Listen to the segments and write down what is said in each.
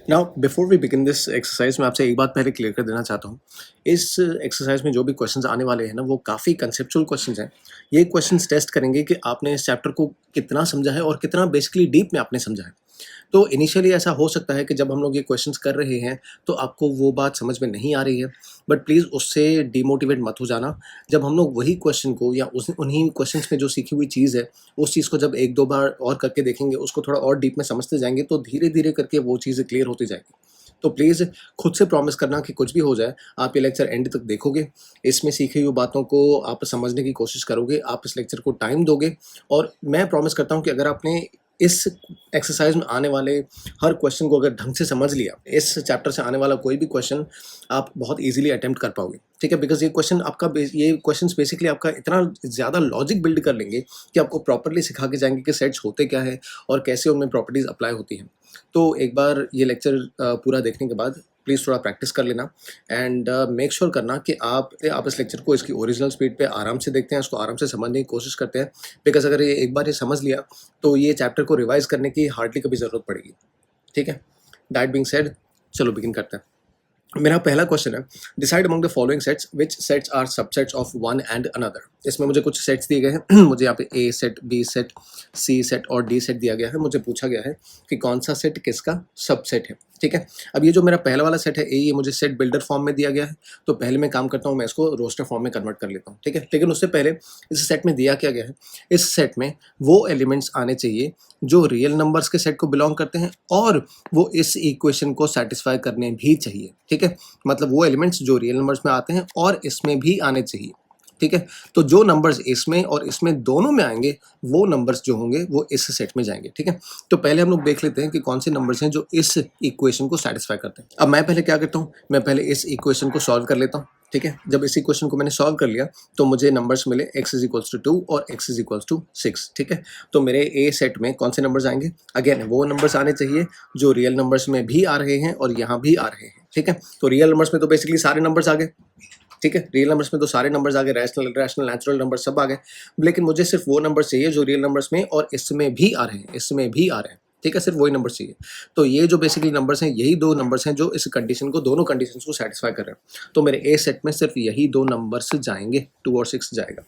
Now before we begin this exercise मैं आपसे एक बात पहले क्लियर कर देना चाहता हूँ। इस एक्सरसाइज में जो भी क्वेश्चंस आने वाले हैं ना, वो काफ़ी कंसेप्चुअल क्वेश्चंस हैं। ये क्वेश्चंस टेस्ट करेंगे कि आपने इस चैप्टर को कितना समझा है और कितना बेसिकली डीप में आपने समझा है। तो इनिशियली ऐसा हो सकता है कि जब हम लोग ये क्वेश्चंस कर रहे हैं तो आपको वो बात समझ में नहीं आ रही है, बट प्लीज़ उससे डिमोटिवेट मत हो जाना। जब हम लोग वही क्वेश्चन को या उस उन्हीं क्वेश्चंस में जो सीखी हुई चीज़ है, उस चीज़ को जब 1-2 बार और करके देखेंगे, उसको थोड़ा और डीप में समझते जाएँगे, तो धीरे-धीरे करके वो चीज़ें क्लियर होती जाएँगी। तो प्लीज़ खुद से प्रॉमिस करना कि कुछ भी हो जाए, आप ये लेक्चर एंड तक देखोगे, इसमें सीखी हुई बातों को आप समझने की कोशिश करोगे, आप इस लेक्चर को टाइम दोगे, और मैं प्रॉमिस करता हूँ कि अगर आपने इस एक्सरसाइज में आने वाले हर क्वेश्चन को अगर ढंग से समझ लिया, इस चैप्टर से आने वाला कोई भी क्वेश्चन आप बहुत ईज़िली अटेम्प्ट कर पाओगे, ठीक है? बिकॉज़ ये क्वेश्चन्स बेसिकली आपका इतना ज़्यादा लॉजिक बिल्ड कर लेंगे कि आपको प्रॉपर्ली सिखा के जाएँगे कि सेट्स होते क्या हैं और कैसे उनमें प्रॉपर्टीज़ अप्लाई होती हैं। तो एक बार ये लेक्चर पूरा देखने के बाद प्लीज़ थोड़ा प्रैक्टिस कर लेना, एंड मेक श्योर करना कि आप इस लेक्चर को इसकी ओरिजिनल स्पीड पे आराम से देखते हैं, इसको आराम से समझने की कोशिश करते हैं। बिकॉज़ अगर ये एक बार ये समझ लिया, तो ये चैप्टर को रिवाइज़ करने की हार्डली कभी ज़रूरत पड़ेगी, ठीक है? दैट बीइंग सेड, चलो बिगिन करते हैं। मेरा पहला क्वेश्चन है, decide among the following sets which sets are subsets of one and another. इसमें मुझे कुछ सेट्स दिए गए हैं मुझे यहाँ पे ए सेट, बी सेट, सी सेट और डी सेट दिया गया है। मुझे पूछा गया है कि कौन सा सेट किसका सबसेट है, ठीक है? अब ये जो मेरा पहला वाला सेट है ए, ये मुझे सेट बिल्डर फॉर्म में दिया गया है। तो पहले मैं काम करता हूँ, मैं इसको रोस्टर फॉर्म में कन्वर्ट कर लेता हूँ, ठीक है? लेकिन उससे पहले इस सेट में दिया क्या गया है, इस सेट में वो एलिमेंट्स आने चाहिए जो रियल नंबर्स के सेट को बिलोंग करते हैं, और वो इस इक्वेशन को सेटिस्फाई करने भी चाहिए, ठीक है? मतलब वो एलिमेंट्स जो रियल नंबर्स में आते हैं और इसमें भी आने चाहिए, ठीक है? तो जो नंबर्स इसमें और इसमें दोनों में आएंगे, वो नंबर्स जो होंगे वो इस सेट में जाएंगे, ठीक है? तो पहले हम लोग देख लेते हैं कि कौन से नंबर्स हैं जो इस इक्वेशन को सेटिस्फाई करते हैं। अब मैं पहले क्या करता हूँ, मैं पहले इस इक्वेशन को सॉल्व कर लेता हूँ, ठीक है? जब इस इक्वेशन को मैंने सॉल्व कर लिया, तो मुझे नंबर्स मिले x इज इक्वल्स टू 2 और x इज इक्वल्स टू 6, ठीक है? तो मेरे ए सेट में कौन से नंबर्स आएंगे? अगेन वो नंबर्स आने चाहिए जो रियल नंबर्स में भी आ रहे हैं और यहाँ भी आ रहे हैं, ठीक है? तो रियल नंबर्स में तो बेसिकली सारे नंबर्स आ गए, ठीक है? रियल नंबर्स में तो सारे नंबर्स आ गए, रैशनल, इरेशनल, नेचुरल नंबर सब आ गए। लेकिन मुझे सिर्फ वो नंबर्स चाहिए जो रियल नंबर्स में और इसमें भी आ रहे हैं, इसमें भी आ रहे हैं, ठीक है? सिर्फ वही नंबर्स चाहिए। तो ये जो बेसिकली नंबर्स हैं, यही दो नंबर्स हैं जो इस कंडीशन को, दोनों कंडीशंस को सेटिस्फाई कर रहे हैं। तो मेरे ए सेट में सिर्फ यही दो नंबर्स जाएंगे, 2 और 6 जाएगा,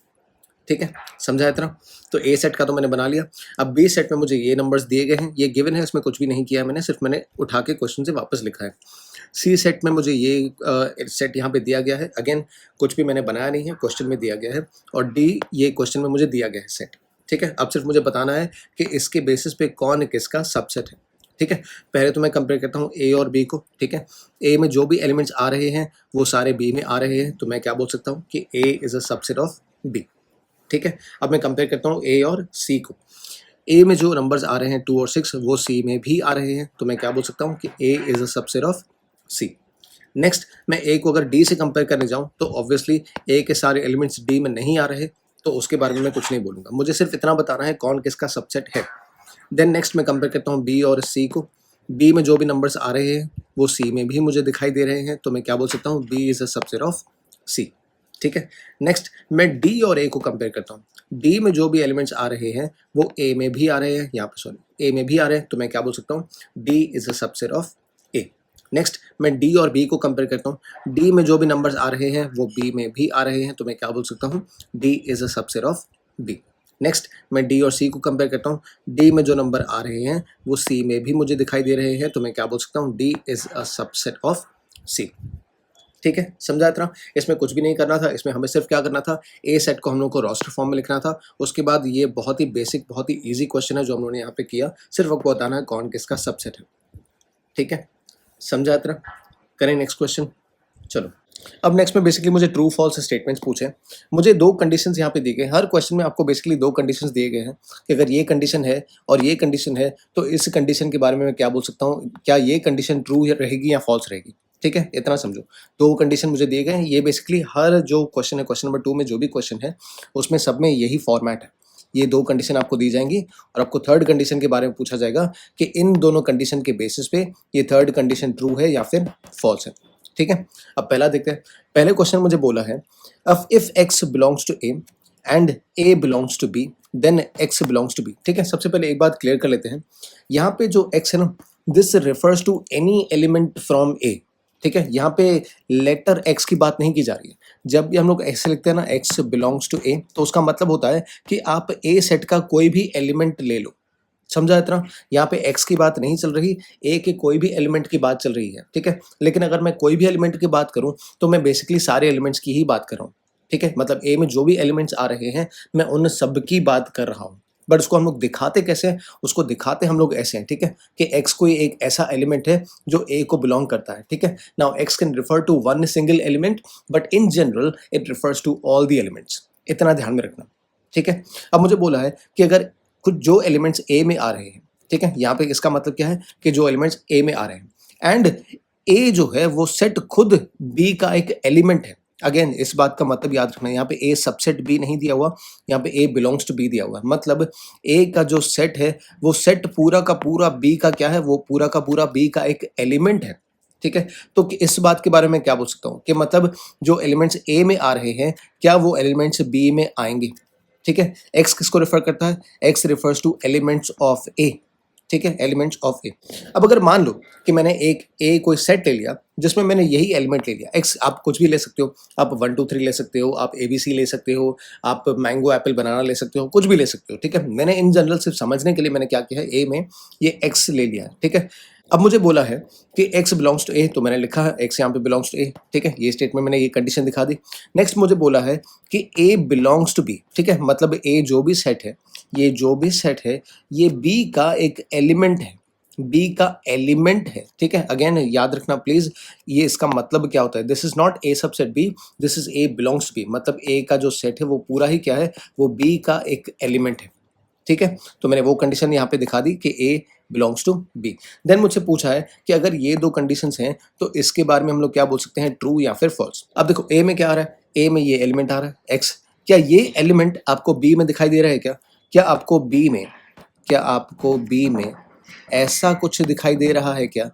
ठीक है? समझा इतना? तो ए सेट का तो मैंने बना लिया। अब बी सेट में मुझे ये नंबर्स दिए गए हैं, ये गिवन है, इसमें कुछ भी नहीं किया है मैंने, सिर्फ मैंने उठा के क्वेश्चन से वापस लिखा है। सी सेट में मुझे ये सेट यहाँ पे दिया गया है, अगेन कुछ भी मैंने बनाया नहीं है, क्वेश्चन में दिया गया है। और डी, ये क्वेश्चन में मुझे दिया गया है सेट, ठीक है? अब सिर्फ मुझे बताना है कि इसके बेसिस पे कौन किसका सबसेट है, ठीक है? पहले तो मैं कंपेयर करता हूँ ए और बी को, ठीक है? ए में जो भी एलिमेंट्स आ रहे हैं वो सारे बी में आ रहे हैं, तो मैं क्या बोल सकता हूँ कि A is a subset of B, ठीक है? अब मैं कंपेयर करता हूँ ए और सी को। ए में जो नंबर्स आ रहे हैं 2 और 6 वो सी में भी आ रहे हैं, तो मैं क्या बोल सकता हूँ कि A is a subset of C. Next, मैं ए को अगर डी से कंपेयर करने जाऊँ तो ऑब्वियसली ए के सारे एलिमेंट्स डी में नहीं आ रहे, तो उसके बारे में मैं कुछ नहीं बोलूँगा, मुझे सिर्फ इतना बताना है कौन किसका सबसेट है। देन नेक्स्ट मैं कंपेयर करता हूँ बी और सी को। बी में जो भी नंबर्स आ रहे हैं वो सी में भी मुझे दिखाई दे रहे हैं, तो मैं क्या बोल सकता हूँ, B is a subset of C, ठीक है? नेक्स्ट मैं डी और ए को कंपेयर करता हूँ। डी में जो भी एलिमेंट्स आ रहे हैं वो ए में भी आ रहे हैं, यहाँ पे सॉरी ए में भी आ रहे हैं, तो मैं क्या बोल सकता हूँ, D is a subset of A. Next मैं डी और बी को कंपेयर करता हूँ। डी में जो भी नंबर्स आ रहे हैं वो बी में भी आ रहे हैं, तो मैं क्या बोल सकता हूँ, D is a subset of B. Next मैं डी और सी को कंपेयर करता हूँ। डी में जो नंबर आ रहे हैं वो सी में भी मुझे दिखाई दे रहे हैं, तो मैं क्या बोल सकता हूँ, D is a subset of C, ठीक है? समझा इतना? इसमें कुछ भी नहीं करना था, इसमें हमें सिर्फ क्या करना था, ए सेट को हम लोग को रोस्टर फॉर्म में लिखना था। उसके बाद ये बहुत ही बेसिक, बहुत ही ईजी क्वेश्चन है जो हम लोगों ने यहाँ पे किया, सिर्फ आपको बताना है कौन किसका सबसेट है, ठीक है? समझा इतना? करें नेक्स्ट क्वेश्चन। चलो, अब नेक्स्ट में बेसिकली मुझे ट्रू फॉल्स स्टेटमेंट्स पूछे। मुझे दो कंडीशंस यहाँ पे दी गई, हर क्वेश्चन में आपको बेसिकली दो कंडीशंस दिए गए हैं कि अगर ये कंडीशन है और ये कंडीशन है तो इस कंडीशन के बारे में मैं क्या बोल सकता हूँ, क्या ये कंडीशन ट्रू रहेगी या फॉल्स रहेगी, ठीक है? इतना समझो, दो कंडीशन मुझे दिए गए हैं। ये बेसिकली हर जो क्वेश्चन है, क्वेश्चन नंबर 2 में जो भी क्वेश्चन है उसमें सब में यही फॉर्मेट है। ये दो कंडीशन आपको दी जाएंगी और आपको थर्ड कंडीशन के बारे में पूछा जाएगा कि इन दोनों कंडीशन के बेसिस पे ये थर्ड कंडीशन ट्रू है या फिर फॉल्स है, ठीक है? अब पहला देखते हैं। पहले क्वेश्चन मुझे बोला है, if x belongs to a and a belongs to b then x belongs to b, ठीक है? सबसे पहले एक बात क्लियर कर लेते हैं, यहाँ पे जो x है ना this refers to any element from A. ठीक है, यहाँ पे लेटर एक्स की बात नहीं की जा रही है। जब भी हम लोग ऐसे लिखते हैं ना एक्स बिलोंग्स टू ए, तो उसका मतलब होता है कि आप ए सेट का कोई भी एलिमेंट ले लो। समझा इतना? यहाँ पे एक्स की बात नहीं चल रही, ए के कोई भी एलिमेंट की बात चल रही है। ठीक है, लेकिन अगर मैं कोई भी एलिमेंट की बात करूँ तो मैं बेसिकली सारे एलिमेंट्स की ही बात कर रहा हूँ। ठीक है, मतलब ए में जो भी एलिमेंट्स आ रहे हैं मैं उन सब की बात कर रहा हूँ। बट उसको हम लोग दिखाते कैसे हैं? उसको दिखाते हम लोग ऐसे हैं। ठीक है, कि एक्स कोई एक ऐसा एलिमेंट है जो ए को बिलोंग करता है। ठीक है, now x can refer to one single element, but in general it refers to all the elements. इतना ध्यान में रखना। ठीक है, अब मुझे बोला है कि अगर कुछ जो एलिमेंट्स ए में आ रहे हैं, ठीक है, यहाँ पे इसका मतलब क्या है कि जो एलिमेंट्स ए में आ रहे हैं एंड ए जो है वो सेट खुद बी का एक एलिमेंट है। अगेन इस बात का मतलब याद रखना, यहाँ पे ए सबसेट बी नहीं दिया हुआ, यहाँ पे ए बिलोंग्स टू बी दिया हुआ है। मतलब ए का जो सेट है वो सेट पूरा का पूरा बी का क्या है, वो पूरा का पूरा बी का एक एलिमेंट है। ठीक है, तो इस बात के बारे में क्या बोल सकता हूँ कि मतलब जो एलिमेंट्स ए में आ रहे हैं क्या वो एलिमेंट्स बी में आएंगे। ठीक है, एक्स किसको रेफर करता है? X refers to elements of A. ठीक है, एलिमेंट्स ऑफ ए। अब अगर मान लो कि मैंने एक ए कोई सेट ले लिया जिसमें मैंने यही एलिमेंट ले लिया, एक्स आप कुछ भी ले सकते हो, आप 1 2 3 ले सकते हो, आप ABC ले सकते हो, आप मैंगो एप्पल बनाना ले सकते हो, कुछ भी ले सकते हो। ठीक है, मैंने इन जनरल सिर्फ समझने के लिए मैंने क्या किया है, ए में ये एक्स ले लिया है। ठीक है, अब मुझे बोला है कि एक्स बिलोंग्स टू ए, तो मैंने लिखा है एक्स यहाँ पे बिलोंग्स टू ए। ठीक है, ये स्टेटमेंट मैंने ये कंडीशन दिखा दी। नेक्स्ट मुझे बोला है कि ए बिलोंग्स टू बी। ठीक है, मतलब ए जो भी सेट है, ये जो भी सेट है ये बी का एक एलिमेंट है, बी का एलिमेंट है। ठीक है, अगेन याद रखना प्लीज, ये इसका मतलब क्या होता है, this is not a subset B, this is A belongs to B. मतलब ए का जो सेट है वो पूरा ही क्या है, वो बी का एक एलिमेंट है। ठीक है, तो मैंने वो कंडीशन यहाँ पे दिखा दी कि ए बिलोंग्स टू बी। देन मुझसे पूछा है कि अगर ये दो कंडीशंस हैं तो इसके बारे में हम लोग क्या बोल सकते हैं, ट्रू या फिर फॉल्स। अब देखो ए में क्या आ रहा है, ए में ये एलिमेंट आ रहा है एक्स। क्या ये एलिमेंट आपको बी में दिखाई दे रहा है क्या? क्या आपको बी में, क्या आपको बी में ऐसा कुछ दिखाई दे रहा है क्या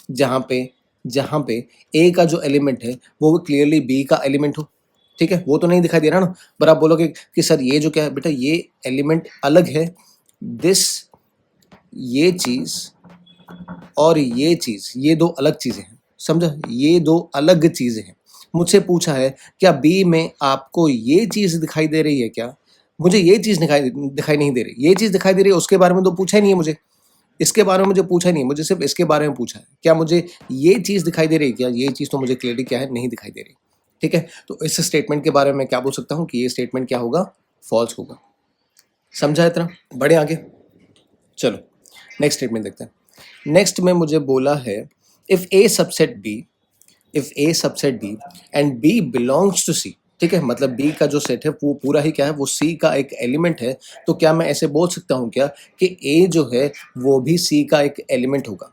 जहाँ पे ए का जो एलिमेंट है वो क्लियरली बी का एलिमेंट हो? ठीक है, वो तो नहीं दिखाई दे रहा ना। पर आप बोलोगे कि सर ये जो क्या है बेटा, ये एलिमेंट अलग है, दिस, ये चीज और ये चीज, ये दो अलग चीजें हैं। समझा, ये दो अलग चीजें हैं। मुझसे पूछा है क्या बी में आपको ये चीज दिखाई दे रही है क्या? मुझे ये चीज दिखाई नहीं दे रही। ये चीज दिखाई दे रही है उसके बारे में तो पूछा ही नहीं है मुझे, इसके बारे में मुझे पूछा ही नहीं, मुझे सिर्फ इसके बारे में पूछा है। क्या मुझे ये चीज दिखाई दे रही है क्या? ये चीज तो मुझे क्लियरली क्या है, नहीं दिखाई दे रही। ठीक है, तो इस स्टेटमेंट के बारे में क्या बोल सकता हूँ कि ये स्टेटमेंट क्या होगा, फॉल्स होगा। समझा इतना? बढ़े आगे, चलो नेक्स्ट स्टेटमेंट देखते हैं। नेक्स्ट में मुझे बोला है if A subset B, if A subset B and B belongs to C. ठीक है, मतलब बी का जो सेट है वो पूरा ही क्या है, वो सी का एक एलिमेंट है। तो क्या मैं ऐसे बोल सकता हूँ क्या कि ए जो है वो भी सी का एक एलिमेंट होगा?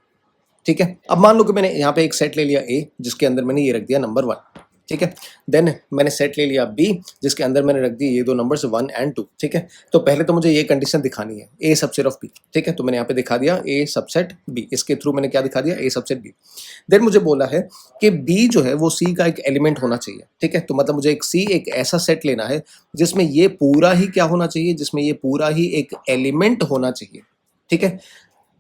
ठीक है, अब मान लो कि मैंने यहाँ पे एक सेट ले लिया ए जिसके अंदर मैंने ये रख दिया नंबर 1। ठीक है, देन मैंने सेट ले लिया बी जिसके अंदर मैंने रख दिए ये दो नंबर्स 1 एंड 2। ठीक है, तो पहले तो मुझे ये कंडीशन दिखानी है, ए सबसेट ऑफ बी। ठीक है, तो मैंने यहाँ पे दिखा दिया ए सबसेट बी, इसके थ्रू मैंने क्या दिखा दिया, ए सबसेट बी। देन मुझे बोला है कि बी जो है वो सी का एक एलिमेंट होना चाहिए। ठीक है, तो मतलब मुझे एक ऐसा सेट लेना है जिसमें ये पूरा ही क्या होना चाहिए, जिसमें ये पूरा ही एक एलिमेंट होना चाहिए। ठीक है,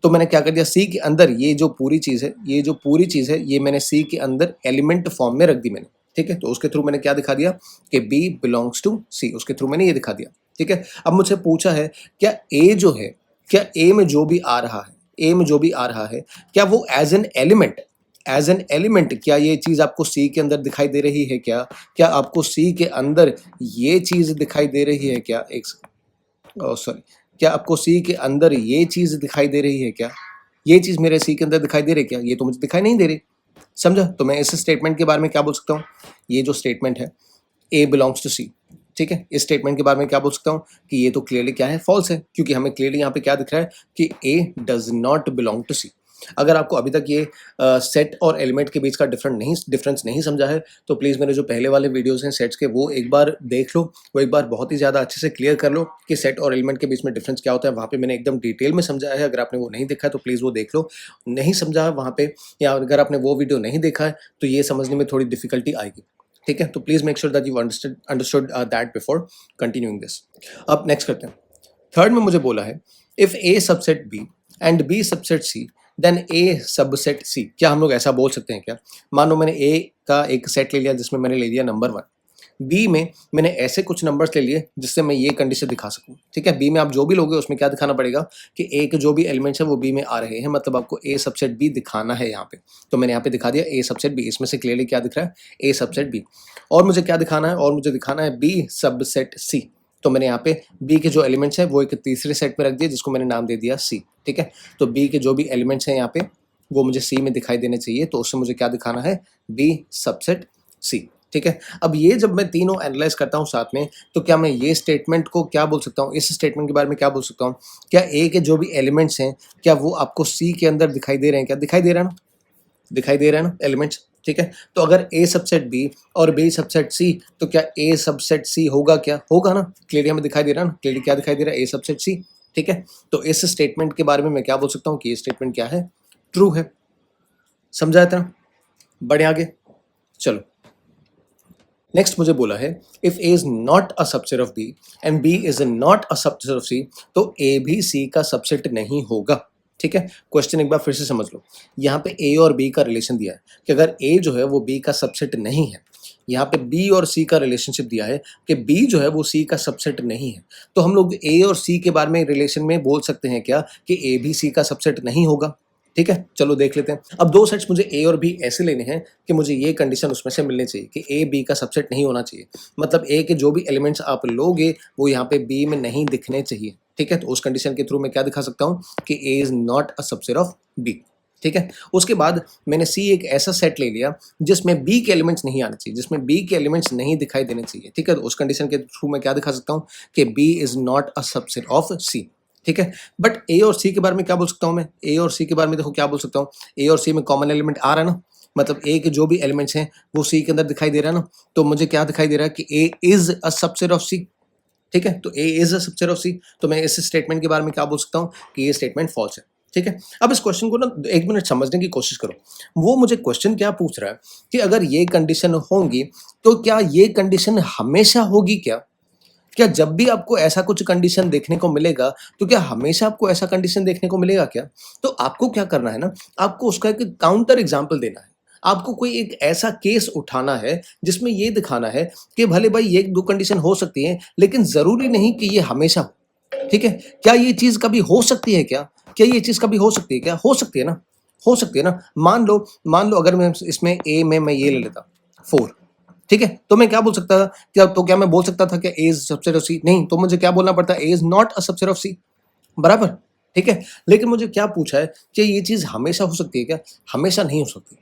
तो मैंने क्या कर दिया, सी के अंदर ये जो पूरी चीज़ है, ये जो पूरी चीज़ है ये मैंने सी के अंदर एलिमेंट फॉर्म में रख दी मैंने। ठीक है, तो उसके थ्रू मैंने क्या दिखा दिया कि बी बिलोंग्स टू सी, उसके थ्रू मैंने ये दिखा दिया। ठीक है, अब मुझसे पूछा है क्या ए जो है, क्या ए में जो भी आ रहा है, ए में जो भी आ रहा है क्या वो as an element, as an element क्या ये चीज़ आपको सी के अंदर दिखाई दे रही है क्या? क्या आपको सी के अंदर ये चीज़ दिखाई दे रही है क्या? एक सॉरी, क्या आपको सी के अंदर ये चीज दिखाई दे रही है क्या? ये चीज मेरे सी के अंदर दिखाई दे रही है क्या? ये तो मुझे दिखाई नहीं दे रही। समझा, तो मैं इस स्टेटमेंट के बारे में क्या बोल सकता हूँ, ये जो स्टेटमेंट है ए बिलोंग्स टू सी। ठीक है, इस स्टेटमेंट के बारे में क्या बोल सकता हूँ कि ये तो क्लियरली क्या है, फॉल्स है, क्योंकि हमें क्लियरली यहाँ पे क्या दिख रहा है कि ए डज नॉट बिलोंग टू सी। अगर आपको अभी तक ये सेट और एलिमेंट के बीच का डिफरेंस नहीं समझा है तो प्लीज़ मेरे जो पहले वाले वीडियोस हैं सेट्स के वो एक बार देख लो, वो एक बार बहुत ही ज़्यादा अच्छे से क्लियर कर लो कि सेट और एलिमेंट के बीच में डिफरेंस क्या होता है। वहाँ पे मैंने एकदम डिटेल में समझाया है, अगर आपने वो नहीं देखा है तो प्लीज़ वो देख लो। नहीं समझा है वहाँ पे, या अगर आपने वो वीडियो नहीं देखा है तो ये समझने में थोड़ी डिफिकल्टी आएगी। ठीक है, तो please make sure that you understood that before continuing this. अब नेक्स्ट करते हैं। थर्ड में मुझे बोला है if A subset B and B subset C then A subset C. क्या हम लोग ऐसा बोल सकते हैं क्या? मान लो मैंने ए का एक सेट ले लिया जिसमें मैंने ले लिया नंबर 1, बी में मैंने ऐसे कुछ नंबर्स ले लिए जिससे मैं ये कंडीशन दिखा सकूं। ठीक है, बी में आप जो भी लोगे उसमें क्या दिखाना पड़ेगा कि ए के जो भी एलिमेंट्स है वो बी में आ रहे हैं, मतलब आपको ए सबसेट बी दिखाना है यहाँ पे। तो मैंने यहाँ पे दिखा दिया ए सबसेट बी। इसमें से क्लियरली क्या दिख रहा है? ए सबसेट बी। और मुझे क्या दिखाना है? और मुझे दिखाना है बी सबसेट सी। तो मैंने यहाँ पे बी के जो एलिमेंट्स हैं वो एक तीसरे सेट में रख दिए जिसको मैंने नाम दे दिया सी। ठीक है, तो बी के जो भी एलिमेंट्स हैं यहाँ पे वो मुझे सी में दिखाई देने चाहिए, तो उससे मुझे क्या दिखाना है? बी सबसेट सी। ठीक है, अब ये जब मैं तीनों एनालाइज करता हूँ साथ में, तो क्या मैं ये स्टेटमेंट को क्या बोल सकता हूँ, इस स्टेटमेंट के बारे में क्या बोल सकता हूँ? क्या ए के जो भी एलिमेंट्स हैं क्या वो आपको सी के अंदर दिखाई दे रहे हैं? क्या दिखाई दे रहा है ना? दिखाई दे रहा है ना एलिमेंट्स? ठीक है, तो अगर ए सबसेट बी और बी सबसेट सी, तो क्या ए सबसेट सी होगा? क्या होगा ना? क्लियरली हमें दिखाई दे रहा है ना, क्लियरली क्या दिखाई दे रहा है? ए सबसेट सी। ठीक है, तो इस स्टेटमेंट के बारे में मैं क्या बोल सकता हूँ कि ये स्टेटमेंट क्या है? ट्रू है। समझा था ना? बढ़े आगे, चलो नेक्स्ट मुझे बोला है if A is not a subset of B and B is not a subset of C, तो ए भी सी का सबसेट नहीं होगा। ठीक है, क्वेश्चन एक बार फिर से समझ लो। यहाँ पे ए और बी का रिलेशन दिया है कि अगर ए जो है वो बी का सबसेट नहीं है, यहाँ पे बी और सी का रिलेशनशिप दिया है कि बी जो है वो सी का सबसेट नहीं है, तो हम लोग ए और सी के बारे में रिलेशन में बोल सकते हैं क्या कि ए भी सी का सबसेट नहीं होगा। ठीक है, चलो देख लेते हैं। अब दो सेट्स मुझे ए और बी ऐसे लेने हैं कि मुझे ये कंडीशन उसमें से मिलनी चाहिए कि ए बी का सबसेट नहीं होना चाहिए, मतलब ए के जो भी एलिमेंट्स आप लोगे वो यहाँ पे बी में नहीं दिखने चाहिए। ठीक है, तो उस कंडीशन के थ्रू मैं क्या दिखा सकता हूँ कि A is not a subset of B. ठीक है, उसके बाद मैंने सी एक ऐसा सेट ले लिया जिसमें बी के एलिमेंट्स नहीं आने चाहिए, जिसमें बी के एलिमेंट्स नहीं दिखाई देने चाहिए। ठीक है, तो उस कंडीशन के थ्रू मैं क्या दिखा सकता हूँ कि B is not a subset of C. ठीक है, बट ए और सी के बारे में क्या बोल सकता हूँ मैं? ए और सी के बारे में देखो क्या बोल सकता हूँ, ए और सी में कॉमन एलिमेंट आ रहा है ना, मतलब ए के जो भी एलिमेंट्स हैं वो सी के अंदर दिखाई दे रहा है ना, तो मुझे क्या दिखाई दे रहा है कि A is a subset of C. ठीक है, तो ए is a subset of C, तो मैं इस स्टेटमेंट के बारे में क्या बोल सकता हूँ कि ये स्टेटमेंट फॉल्स है। ठीक है, अब इस क्वेश्चन को ना एक मिनट समझने की कोशिश करो। वो मुझे क्वेश्चन क्या पूछ रहा है कि अगर ये कंडीशन होंगी तो क्या ये कंडीशन हमेशा होगी? क्या क्या जब भी आपको ऐसा कुछ कंडीशन देखने को मिलेगा तो क्या हमेशा आपको ऐसा कंडीशन देखने को मिलेगा क्या? तो आपको क्या करना है ना, आपको उसका एक काउंटर एग्जांपल देना है। आपको कोई एक ऐसा केस उठाना है जिसमें ये दिखाना है कि भले भाई ये दो कंडीशन हो सकती हैं लेकिन जरूरी नहीं कि ये हमेशा हो। ठीक है, क्या ये चीज कभी हो सकती है? क्या क्या ये चीज कभी हो सकती है? क्या हो सकती है ना? हो सकती है ना? मान लो अगर मैं इसमें ए में मैं ये ले लेता 4। ठीक है, तो मैं क्या बोल सकता था? क्या मैं बोल सकता था कि A is subset of C? नहीं, तो मुझे क्या बोलना पड़ता है? A is not a subset of C. बराबर। ठीक है, लेकिन मुझे क्या पूछा है कि ये चीज हमेशा हो सकती है? क्या हमेशा नहीं हो सकती।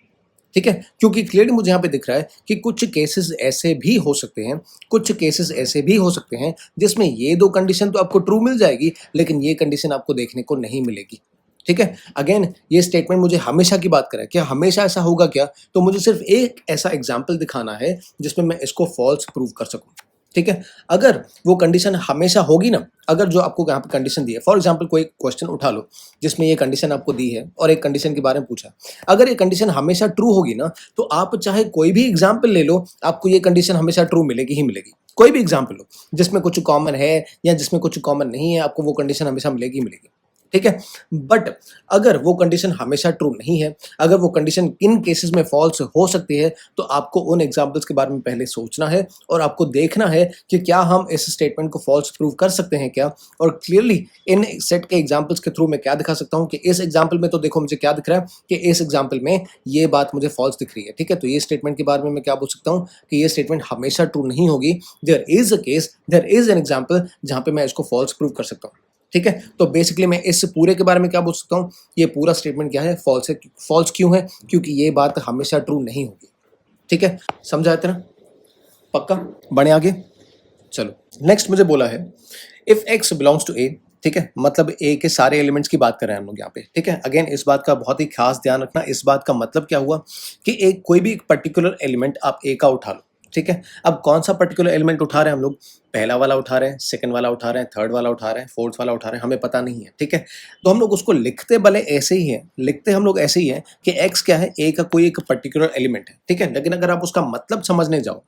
ठीक है, क्योंकि क्लियरली मुझे यहाँ पे दिख रहा है कि कुछ केसेस ऐसे भी हो सकते हैं, कुछ केसेस ऐसे भी हो सकते हैं जिसमें ये दो कंडीशन तो आपको ट्रू मिल जाएगी लेकिन ये कंडीशन आपको देखने को नहीं मिलेगी। ठीक है, अगेन ये स्टेटमेंट मुझे हमेशा की बात कर रहा है। क्या हमेशा ऐसा होगा? क्या तो मुझे सिर्फ एक ऐसा एग्जाम्पल दिखाना है जिसमें मैं इसको फॉल्स प्रूव कर सकूं। ठीक है, अगर वो कंडीशन हमेशा होगी ना, अगर जो आपको यहाँ पे कंडीशन दी है, फॉर एग्जांपल कोई क्वेश्चन उठा लो जिसमें ये कंडीशन आपको दी है और एक कंडीशन के बारे में पूछा, अगर ये कंडीशन हमेशा ट्रू होगी ना तो आप चाहे कोई भी एग्जाम्पल ले लो आपको ये कंडीशन हमेशा ट्रू मिलेगी ही मिलेगी। कोई भी एग्जाम्पल लो जिसमें कुछ कॉमन है या जिसमें कुछ कॉमन नहीं है, आपको वो कंडीशन हमेशा मिलेगी ही मिलेगी। ठीक है, बट अगर वो कंडीशन हमेशा ट्रू नहीं है, अगर वो कंडीशन किन केसेस में फॉल्स हो सकती है, तो आपको उन एग्जांपल्स के बारे में पहले सोचना है और आपको देखना है कि क्या हम इस स्टेटमेंट को फॉल्स प्रूव कर सकते हैं क्या। और क्लियरली इन सेट के एग्जांपल्स के थ्रू मैं क्या दिखा सकता हूं कि इस एग्जांपल में तो देखो मुझे क्या दिख रहा है कि इस एग्जांपल में ये बात मुझे फॉल्स दिख रही है। ठीक है, तो ये स्टेटमेंट के बारे में मैं क्या बोल सकता हूँ कि ये स्टेटमेंट हमेशा ट्रू नहीं होगी। There is a case, there is an example जहां पे मैं इसको फॉल्स प्रूव कर सकता हूँ। ठीक है, तो बेसिकली मैं इस पूरे के बारे में क्या बोल सकता हूँ, ये पूरा स्टेटमेंट क्या है? फॉल्स है। फॉल्स क्यों है? क्योंकि ये बात हमेशा ट्रू नहीं होगी। ठीक है, समझा है ना? पक्का? बढ़े आगे, चलो नेक्स्ट मुझे बोला है इफ एक्स बिलोंग्स टू ए। ठीक है, मतलब ए के सारे एलिमेंट्स की बात कर रहे हैं हम लोग यहाँ पे। ठीक है, अगेन इस बात का बहुत ही खास ध्यान रखना। इस बात का मतलब क्या हुआ कि एक कोई भी पर्टिकुलर एलिमेंट आप ए का उठा लो। ठीक है, अब कौन सा पर्टिकुलर एलिमेंट उठा रहे हैं हम लोग? पहला वाला उठा रहे हैं, सेकंड वाला उठा रहे हैं, थर्ड वाला उठा रहे हैं, फोर्थ वाला उठा रहे हैं, हमें पता नहीं है। ठीक है, तो हम लोग उसको लिखते भले ऐसे ही है, लिखते हम लोग ऐसे ही है कि एक्स क्या है? ए का कोई एक पर्टिकुलर एलिमेंट है। ठीक है, लेकिन अगर आप उसका मतलब समझने जाओ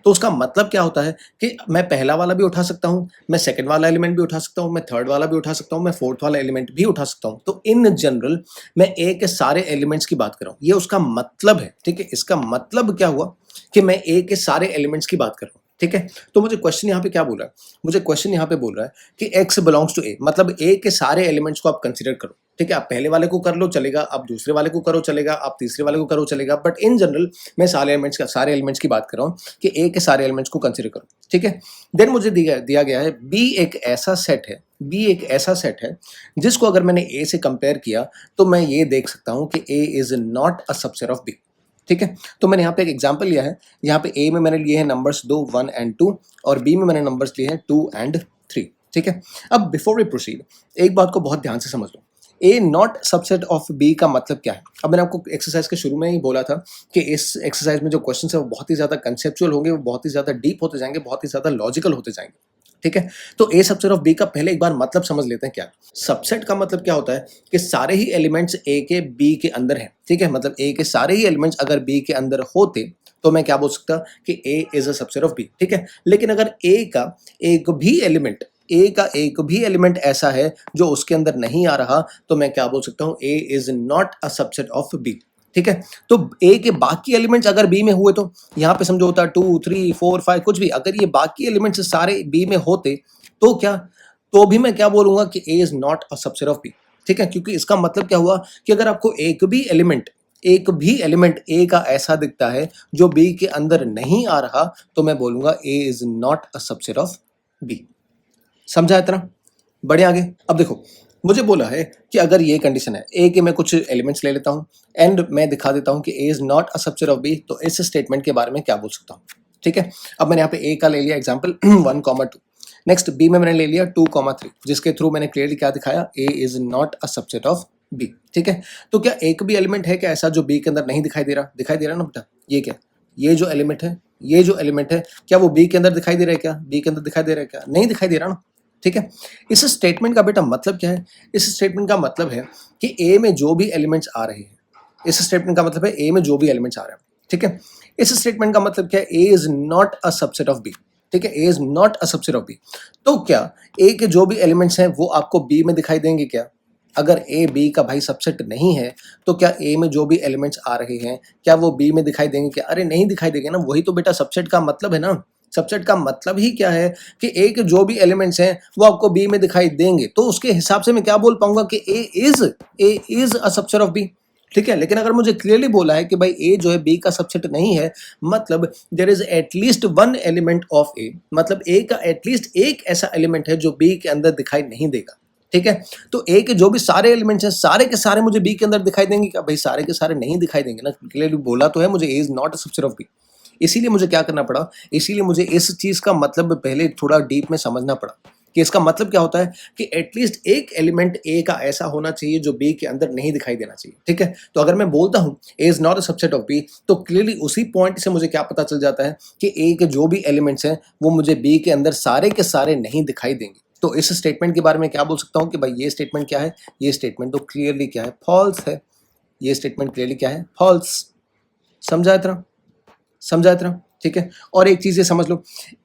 तो उसका मतलब क्या होता है कि मैं पहला वाला भी उठा सकता हूँ, मैं सेकंड वाला एलिमेंट भी उठा सकता हूँ, मैं थर्ड वाला भी उठा सकता हूँ, मैं फोर्थ वाला एलिमेंट भी उठा सकता हूँ। तो इन जनरल मैं ए के सारे एलिमेंट्स की बात कर रहा हूँ, ये उसका मतलब है, ठीक है। इसका मतलब क्या हुआ कि मैं ए के सारे एलिमेंट्स की बात कर रहा हूँ, ठीक है। तो मुझे क्वेश्चन यहाँ पे क्या बोल रहा है, मुझे क्वेश्चन यहाँ पे बोल रहा है कि x बिलोंग्स टू ए, मतलब ए के सारे एलिमेंट्स को आप कंसीडर करो, ठीक है। आप पहले वाले को कर लो चलेगा, आप दूसरे वाले को करो चलेगा, आप तीसरे वाले को करो चलेगा, बट इन जनरल मैं सारे एलिमेंट्स की बात कर रहा हूँ कि ए के सारे एलिमेंट्स को कंसीडर करो, ठीक है। देन मुझे दिया गया है बी एक ऐसा सेट है, बी एक ऐसा सेट है जिसको अगर मैंने ए से कंपेयर किया तो मैं ये देख सकता हूँ कि A is not a subset of B, ठीक है। तो मैंने यहाँ पे एक एग्जांपल लिया है, यहाँ पे ए में मैंने लिए हैं नंबर्स 2 1 एंड 2 और बी में मैंने नंबर्स लिए हैं 2 एंड 3, ठीक है। अब बिफोर वी प्रोसीड एक बात को बहुत ध्यान से समझ लो, ए नॉट सबसेट ऑफ बी का मतलब क्या है। अब मैंने आपको एक्सरसाइज के शुरू में ही बोला था कि इस एक्सरसाइज में जो क्वेश्चन है वो बहुत ही ज़्यादा कंसेप्चुअल होंगे, वो बहुत ही ज़्यादा डीप होते जाएंगे, बहुत ही ज़्यादा लॉजिकल होते जाएंगे, ठीक है। तो ए सबसेट ऑफ बी का पहले एक बार मतलब समझ लेते हैं क्या। सबसेट का मतलब क्या होता है कि सारे ही एलिमेंट्स ए के बी के अंदर हैं, ठीक है। मतलब ए के सारे ही एलिमेंट्स अगर बी के अंदर होते तो मैं क्या बोल सकता कि A is a subset of B, ठीक है। लेकिन अगर ए का एक भी एलिमेंट ऐसा है जो उसके अंदर नहीं आ रहा तो मैं क्या बोल सकता हूँ, A is not a subset of B, ठीक है। तो ए के बाकी एलिमेंट्स अगर बी में हुए तो यहाँ पे समझो होता 2 3 4 5 कुछ भी, अगर ये बाकी एलिमेंट्स सारे बी में होते तो क्या, तो भी मैं क्या बोलूंगा कि A is not a subset of B, ठीक है। क्योंकि इसका मतलब क्या हुआ कि अगर आपको एक भी एलिमेंट ए का ऐसा दिखता है जो बी के अंदर नहीं आ रहा तो मैं बोलूंगा A is not a subset of B. समझा इतना? बढ़िया आगे। अब देखो मुझे बोला है कि अगर ये कंडीशन है ए के, मैं कुछ एलिमेंट्स ले लेता हूँ एंड मैं दिखा देता हूँ कि A is not a subset of B, तो इस स्टेटमेंट के बारे में क्या बोल सकता हूँ, ठीक है। अब मैंने यहाँ पे ए का ले लिया एग्जाम्पल 1, 2। नेक्स्ट बी में मैंने ले लिया 2, 3, जिसके थ्रू मैंने क्लियरली क्या दिखाया, A is not a subset of B, ठीक है। तो क्या एक भी एलिमेंट है क्या ऐसा जो बी के अंदर नहीं दिखाई दे रहा, दिखाई दे रहा ना बेटा, ये क्या, ये जो एलिमेंट है क्या वो बी के अंदर दिखाई दे रहा है, क्या बी के अंदर दिखाई दे रहा है, क्या नहीं दिखाई दे रहा ना, ठीक है। इस स्टेटमेंट का बेटा मतलब क्या है, इस स्टेटमेंट का मतलब है कि ए में जो भी एलिमेंट्स आ रहे हैं, इस स्टेटमेंट का मतलब है ए में जो भी एलिमेंट्स आ रहे हैं, ठीक है। इस स्टेटमेंट का मतलब क्या है, A is not a subset of B, ठीक है। A is not a subset of B. तो क्या ए के जो भी एलिमेंट्स हैं वो आपको बी में दिखाई देंगे क्या, अगर ए बी का भाई सबसेट नहीं है तो क्या ए में जो भी एलिमेंट्स आ रहे हैं क्या वो बी में दिखाई देंगे क्या, अरे नहीं दिखाई देंगे ना। वही तो बेटा सबसेट का मतलब है ना, सबसेट का मतलब ही क्या है कि ए के जो भी एलिमेंट्स हैं वो आपको बी में दिखाई देंगे, तो उसके हिसाब से मैं क्या बोल पाऊंगा कि A is a subset of B, ठीक है। लेकिन अगर मुझे क्लियरली बोला है कि भाई ए जो है बी का सबसेट नहीं है, मतलब there is at least one element of A, मतलब ए का एटलीस्ट एक ऐसा एलिमेंट है जो बी के अंदर दिखाई नहीं देगा, ठीक है। तो ए के जो भी सारे एलिमेंट्स हैं सारे के सारे मुझे बी के अंदर दिखाई देंगे क्या, भाई सारे के सारे नहीं दिखाई देंगे ना, क्लियरली बोला तो है मुझे A is not a subset of B. इसीलिए मुझे क्या करना पड़ा, इसीलिए मुझे इस चीज का मतलब पहले थोड़ा डीप में समझना पड़ा कि इसका मतलब क्या होता है कि एटलीस्ट एक एलिमेंट ए का ऐसा होना चाहिए जो बी के अंदर नहीं दिखाई देना चाहिए, ठीक है। तो अगर मैं बोलता हूं A is not a subset of B तो क्लियरली उसी पॉइंट से मुझे क्या पता चल जाता है कि ए के जो भी एलिमेंट्स हैं वो मुझे बी के अंदर सारे के सारे नहीं दिखाई देंगे। तो इस स्टेटमेंट के बारे में क्या बोल सकता हूं कि भाई ये स्टेटमेंट क्या है, ये स्टेटमेंट तो क्लियरली क्या है, फॉल्स है। ये स्टेटमेंट क्लियरली क्या है, फॉल्स। समझा इतना, समझा इतना, ठीक है। और एक चीज ये समझ लो,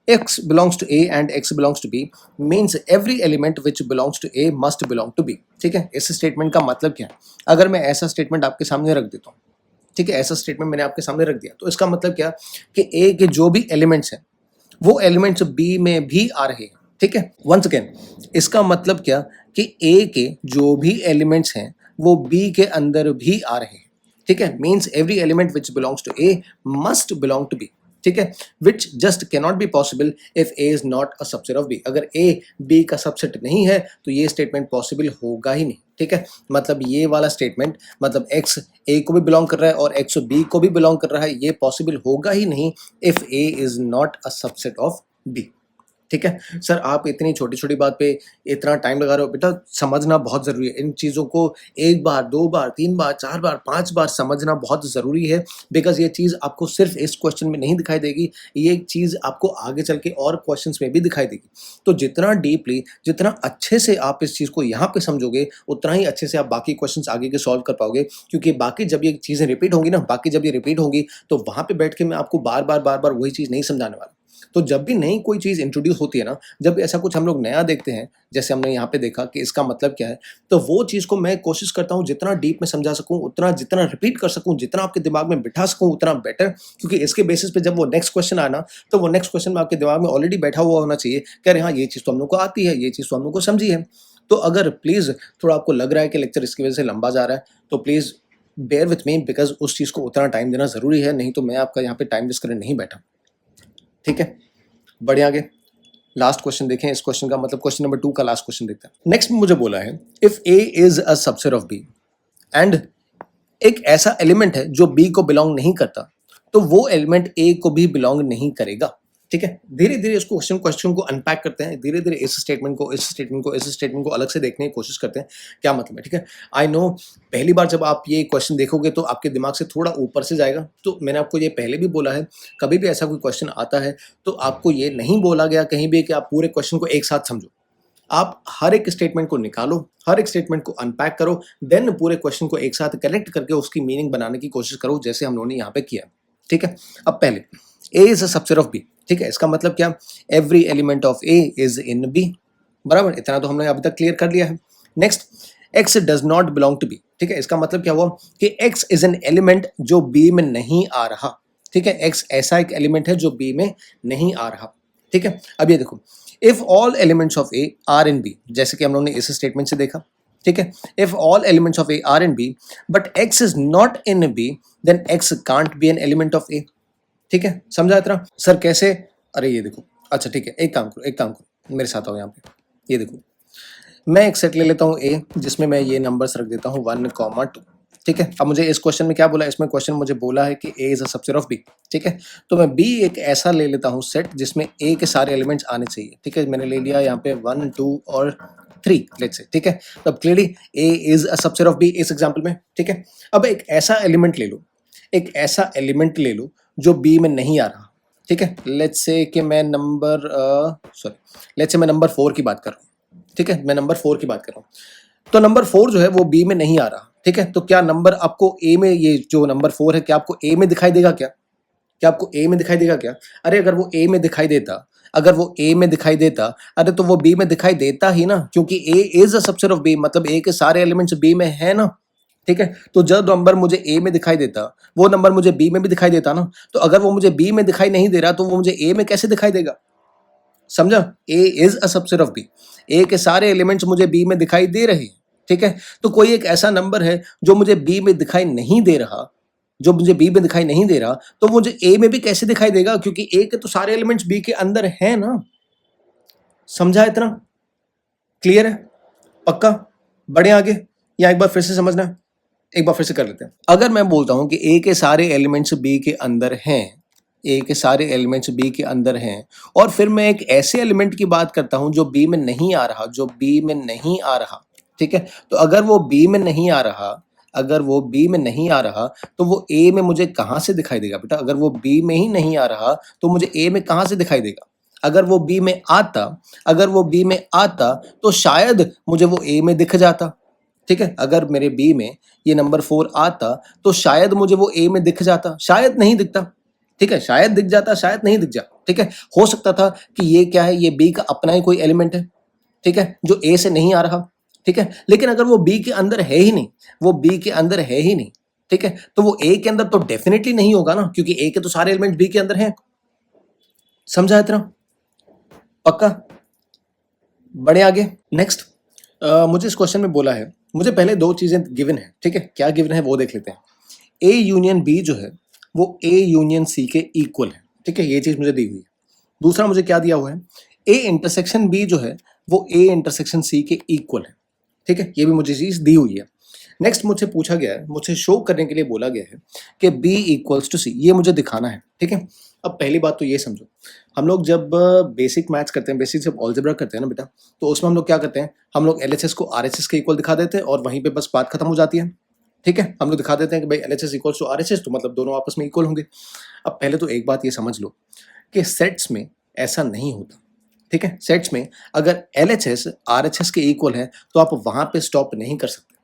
x belongs to a and x belongs to b means every element which belongs to a must belong to b, ठीक है। इस स्टेटमेंट का मतलब क्या है, अगर मैं ऐसा स्टेटमेंट आपके सामने रख देता हूँ, ठीक है, ऐसा स्टेटमेंट मैंने आपके सामने रख दिया तो इसका मतलब क्या कि a के जो भी एलिमेंट्स हैं वो एलिमेंट्स b में भी आ रहे हैं, ठीक है। वंस अगेन इसका मतलब क्या कि a के जो भी एलिमेंट्स हैं वो b के अंदर भी आ रहे हैं, ठीक है। Means every element which belongs to A must belong to B, ठीक है। Which just cannot be possible if A is not a subset of B. अगर ए बी का सबसेट नहीं है तो ये स्टेटमेंट पॉसिबल होगा ही नहीं, ठीक है। मतलब ये वाला स्टेटमेंट, मतलब एक्स ए को भी बिलोंग कर रहा है और एक्स बी को भी बिलोंग कर रहा है, ये पॉसिबल होगा ही नहीं if A is not a subset of B. ठीक है? सर आप इतनी छोटी-छोटी बात पे इतना टाइम लगा रहे हो, बेटा समझना बहुत ज़रूरी है। इन चीज़ों को 1 बार, 2 बार, 3 बार, 4 बार, 5 बार समझना बहुत ज़रूरी है बिकॉज़ ये चीज़ आपको सिर्फ़ इस क्वेश्चन में नहीं दिखाई देगी, ये एक चीज़ आपको आगे चल के और क्वेश्चन्स में भी दिखाई देगी। तो जितना डीपली, जितना अच्छे से आप इस चीज़ को यहाँ पे समझोगे, उतना ही अच्छे से आप बाकी क्वेश्चन्स आगे के सॉल्व कर पाओगे क्योंकि बाकी जब ये चीज़ें रिपीट होंगी ना, बाकी जब ये रिपीट होंगी, तो वहाँ पे बैठ के मैं आपको बार-बार, बार-बार वही चीज़ नहीं समझाने वाला। तो जब भी नई कोई चीज़ इंट्रोड्यूस होती है ना, जब भी ऐसा कुछ हम लोग नया देखते हैं, जैसे हमने यहाँ पे देखा कि इसका मतलब क्या है, तो वो चीज़ को मैं कोशिश करता हूँ जितना डीप में समझा सकूँ, उतना जितना रिपीट कर सकूँ, जितना आपके दिमाग में बिठा सकूँ, उतना बेटर क्योंकि इसके बेसिस पे जब वो नेक्स्ट क्वेश्चन आए ना, तो वो नेक्स्ट क्वेश्चन में आपके दिमाग में ऑलरेडी बैठा हुआ होना चाहिए कि अरे हाँ, ये चीज़ तो हम लोग को आती है, ये चीज़ तो हम लोग को समझी है। तो अगर प्लीज़ थोड़ा आपको लग रहा है कि लेक्चर इसकी वजह से लंबा जा रहा है, तो please bear with me because उस चीज़ को उतना टाइम देना ज़रूरी है, नहीं तो मैं आपका यहाँ पे टाइम वेस्ट करने नहीं बैठा। ठीक है? बढ़िए आगे। लास्ट क्वेश्चन देखें, इस क्वेश्चन का मतलब क्वेश्चन नंबर 2 का लास्ट क्वेश्चन देखते हैं। नेक्स्ट में मुझे बोला है if A is a subset of B and एक ऐसा एलिमेंट है जो बी को बिलोंग नहीं करता, तो वो एलिमेंट ए को भी बिलोंग नहीं करेगा। ठीक है, धीरे धीरे इसको क्वेश्चन को अनपैक करते हैं, धीरे धीरे इस स्टेटमेंट को इस स्टेटमेंट को अलग से देखने की कोशिश करते हैं क्या मतलब है। ठीक है, आई नो पहली बार जब आप ये क्वेश्चन देखोगे तो आपके दिमाग से थोड़ा ऊपर से जाएगा, तो मैंने आपको ये पहले भी बोला है, कभी भी ऐसा कोई क्वेश्चन आता है तो आपको ये नहीं बोला गया कहीं भी कि आप पूरे क्वेश्चन को एक साथ समझो। आप हर एक स्टेटमेंट को निकालो, हर एक स्टेटमेंट को अनपैक करो, देन पूरे क्वेश्चन को एक साथ कनेक्ट करके उसकी मीनिंग बनाने की कोशिश करो, जैसे हम लोगों ने यहाँ पे किया। ठीक है, अब पहले A is a subset of B. ठीक है, इसका मतलब क्या, every element of A is in B. बराबर, इतना तो हमने अभी तक क्लियर कर लिया है। Next, x does not belong to B. ठीक है, इसका मतलब क्या हुआ कि एक्स इज एन एलिमेंट जो बी में नहीं आ रहा। ठीक है, एक्स ऐसा एक एलिमेंट है जो बी में नहीं आ रहा। ठीक है, अब ये देखो, if all elements of A are in B, जैसे कि हम लोगों ने इस स्टेटमेंट से देखा। ठीक है, if all elements of A are in B but X is not in B, then X can't be an element of A. ठीक है, समझा इतना? सर कैसे? अरे ये देखो, अच्छा ठीक है, एक काम करो, मेरे साथ आओ यहाँ पे। ये देखो, मैं एक सेट ले लेता हूँ ए, जिसमें मैं ये नंबर्स रख देता हूँ 1, 2। ठीक है, अब मुझे इस क्वेश्चन में क्या बोला है, इसमें क्वेश्चन मुझे बोला है कि A is a subset of B. ठीक है, तो मैं बी एक ऐसा ले लेता हूँ सेट जिसमें ए के सारे एलिमेंट्स आने चाहिए। ठीक है, मैंने ले लिया यहाँ पे 1, 2 और 3 लेट्स से। ठीक है, तो अब clearly A is a subset of B इस एग्जाम्पल में। ठीक है, अब एक ऐसा एलिमेंट ले लो, एक ऐसा एलिमेंट ले लो जो बी में नहीं आ रहा। ठीक है, लेट्स से कि मैं नंबर लेट्स से मैं नंबर 4 की बात कर रहा हूँ। ठीक है, मैं नंबर 4 की बात कर रहा हूँ, तो नंबर 4 जो है वो बी में नहीं आ रहा। ठीक है, तो क्या नंबर आपको ए में, ये जो नंबर 4 है, क्या आपको ए में दिखाई देगा क्या? क्या आपको ए में दिखाई देगा क्या? अरे अगर वो ए में दिखाई देता, अगर वो ए में दिखाई देता, अरे तो वो बी में दिखाई देता ही ना, क्योंकि A is a subset of B, मतलब ए के सारे एलिमेंट्स बी में है ना। ठीक है, तो जब नंबर मुझे ए में दिखाई देता, वो नंबर मुझे बी में भी दिखाई देता ना। तो अगर वो मुझे बी में दिखाई नहीं दे रहा, तो वो मुझे ए में कैसे दिखाई देगा? समझा? A is a subset of B, A के सारे एलिमेंट्स मुझे बी में दिखाई दे रहे हैं। ठीक है, तो कोई एक ऐसा नंबर है जो मुझे बी में दिखाई नहीं दे रहा, जो मुझे बी में दिखाई नहीं दे रहा, तो मुझे ए में भी कैसे दिखाई देगा, क्योंकि ए के तो सारे एलिमेंट्स बी के अंदर है ना। समझा इतना? क्लियर है? पक्का? बढ़े आगे, या एक बार फिर से समझना है? एक बार फिर से कर लेते हैं। अगर मैं बोलता हूं कि ए के सारे एलिमेंट्स बी के अंदर हैं, ए के सारे एलिमेंट्स बी के अंदर हैं, और फिर मैं एक ऐसे एलिमेंट की बात करता हूं जो बी में नहीं आ रहा, जो बी में नहीं आ रहा। ठीक है, तो अगर वो बी में नहीं आ रहा, अगर वो बी में नहीं आ रहा, तो वो ए में मुझे कहां से दिखाई देगा बेटा? अगर वो बी में ही नहीं आ रहा, तो मुझे ए में कहां से दिखाई देगा? अगर वो बी में आता, अगर वो बी में आता, तो शायद मुझे वो ए में दिख जाता। ठीक है, अगर मेरे बी में ये नंबर 4 आता, तो शायद मुझे वो ए में दिख जाता, शायद नहीं दिखता। ठीक है, शायद दिख जाता, शायद नहीं दिख जाता। ठीक है, हो सकता था कि ये क्या है, ये बी का अपना ही कोई एलिमेंट है। ठीक है, जो ए से नहीं आ रहा। ठीक है, लेकिन अगर वो बी के अंदर है ही नहीं, वो बी के अंदर है ही नहीं, ठीक है, तो वो ए के अंदर तो डेफिनेटली नहीं होगा ना, क्योंकि ए के तो सारे एलिमेंट बी के अंदर हैं। समझा इतना? पक्का? बढ़े आगे। नेक्स्ट, मुझे इस क्वेश्चन में बोला है, मुझे पहले 2 चीजें गिवन है। ठीक है, क्या गिवन है वो देख लेते हैं। ए यूनियन बी जो है वो ए यूनियन सी के इक्वल है। ठीक है, ये चीज मुझे दी हुई है। दूसरा मुझे क्या दिया हुआ है, ए इंटरसेक्शन बी जो है वो ए इंटरसेक्शन सी के इक्वल है। ठीक है, ये भी मुझे चीज दी हुई है। नेक्स्ट मुझसे पूछा गया है, मुझसे शो करने के लिए बोला गया है कि बी इक्वल्स टू सी, ये मुझे दिखाना है। ठीक है, अब पहली बात तो ये समझो, हम लोग जब बेसिक मैथ्स करते हैं, बेसिक जब अलजेब्रा करते हैं ना बेटा, तो उसमें हम लोग क्या करते हैं, हम लोग एलएचएस को आरएचएस के इक्वल दिखा देते हैं और वहीं पे बस बात खत्म हो जाती है। ठीक है, हम लोग दिखा देते हैं कि भाई एलएचएस इक्वल्स टू आरएचएस, तो मतलब दोनों आपस में इक्वल होंगे। अब पहले तो एक बात ये समझ लो कि सेट्स में ऐसा नहीं होता। ठीक है, सेट्स में अगर एलएचएस आरएचएस के इक्वल है तो आप वहां पे स्टॉप नहीं कर सकते।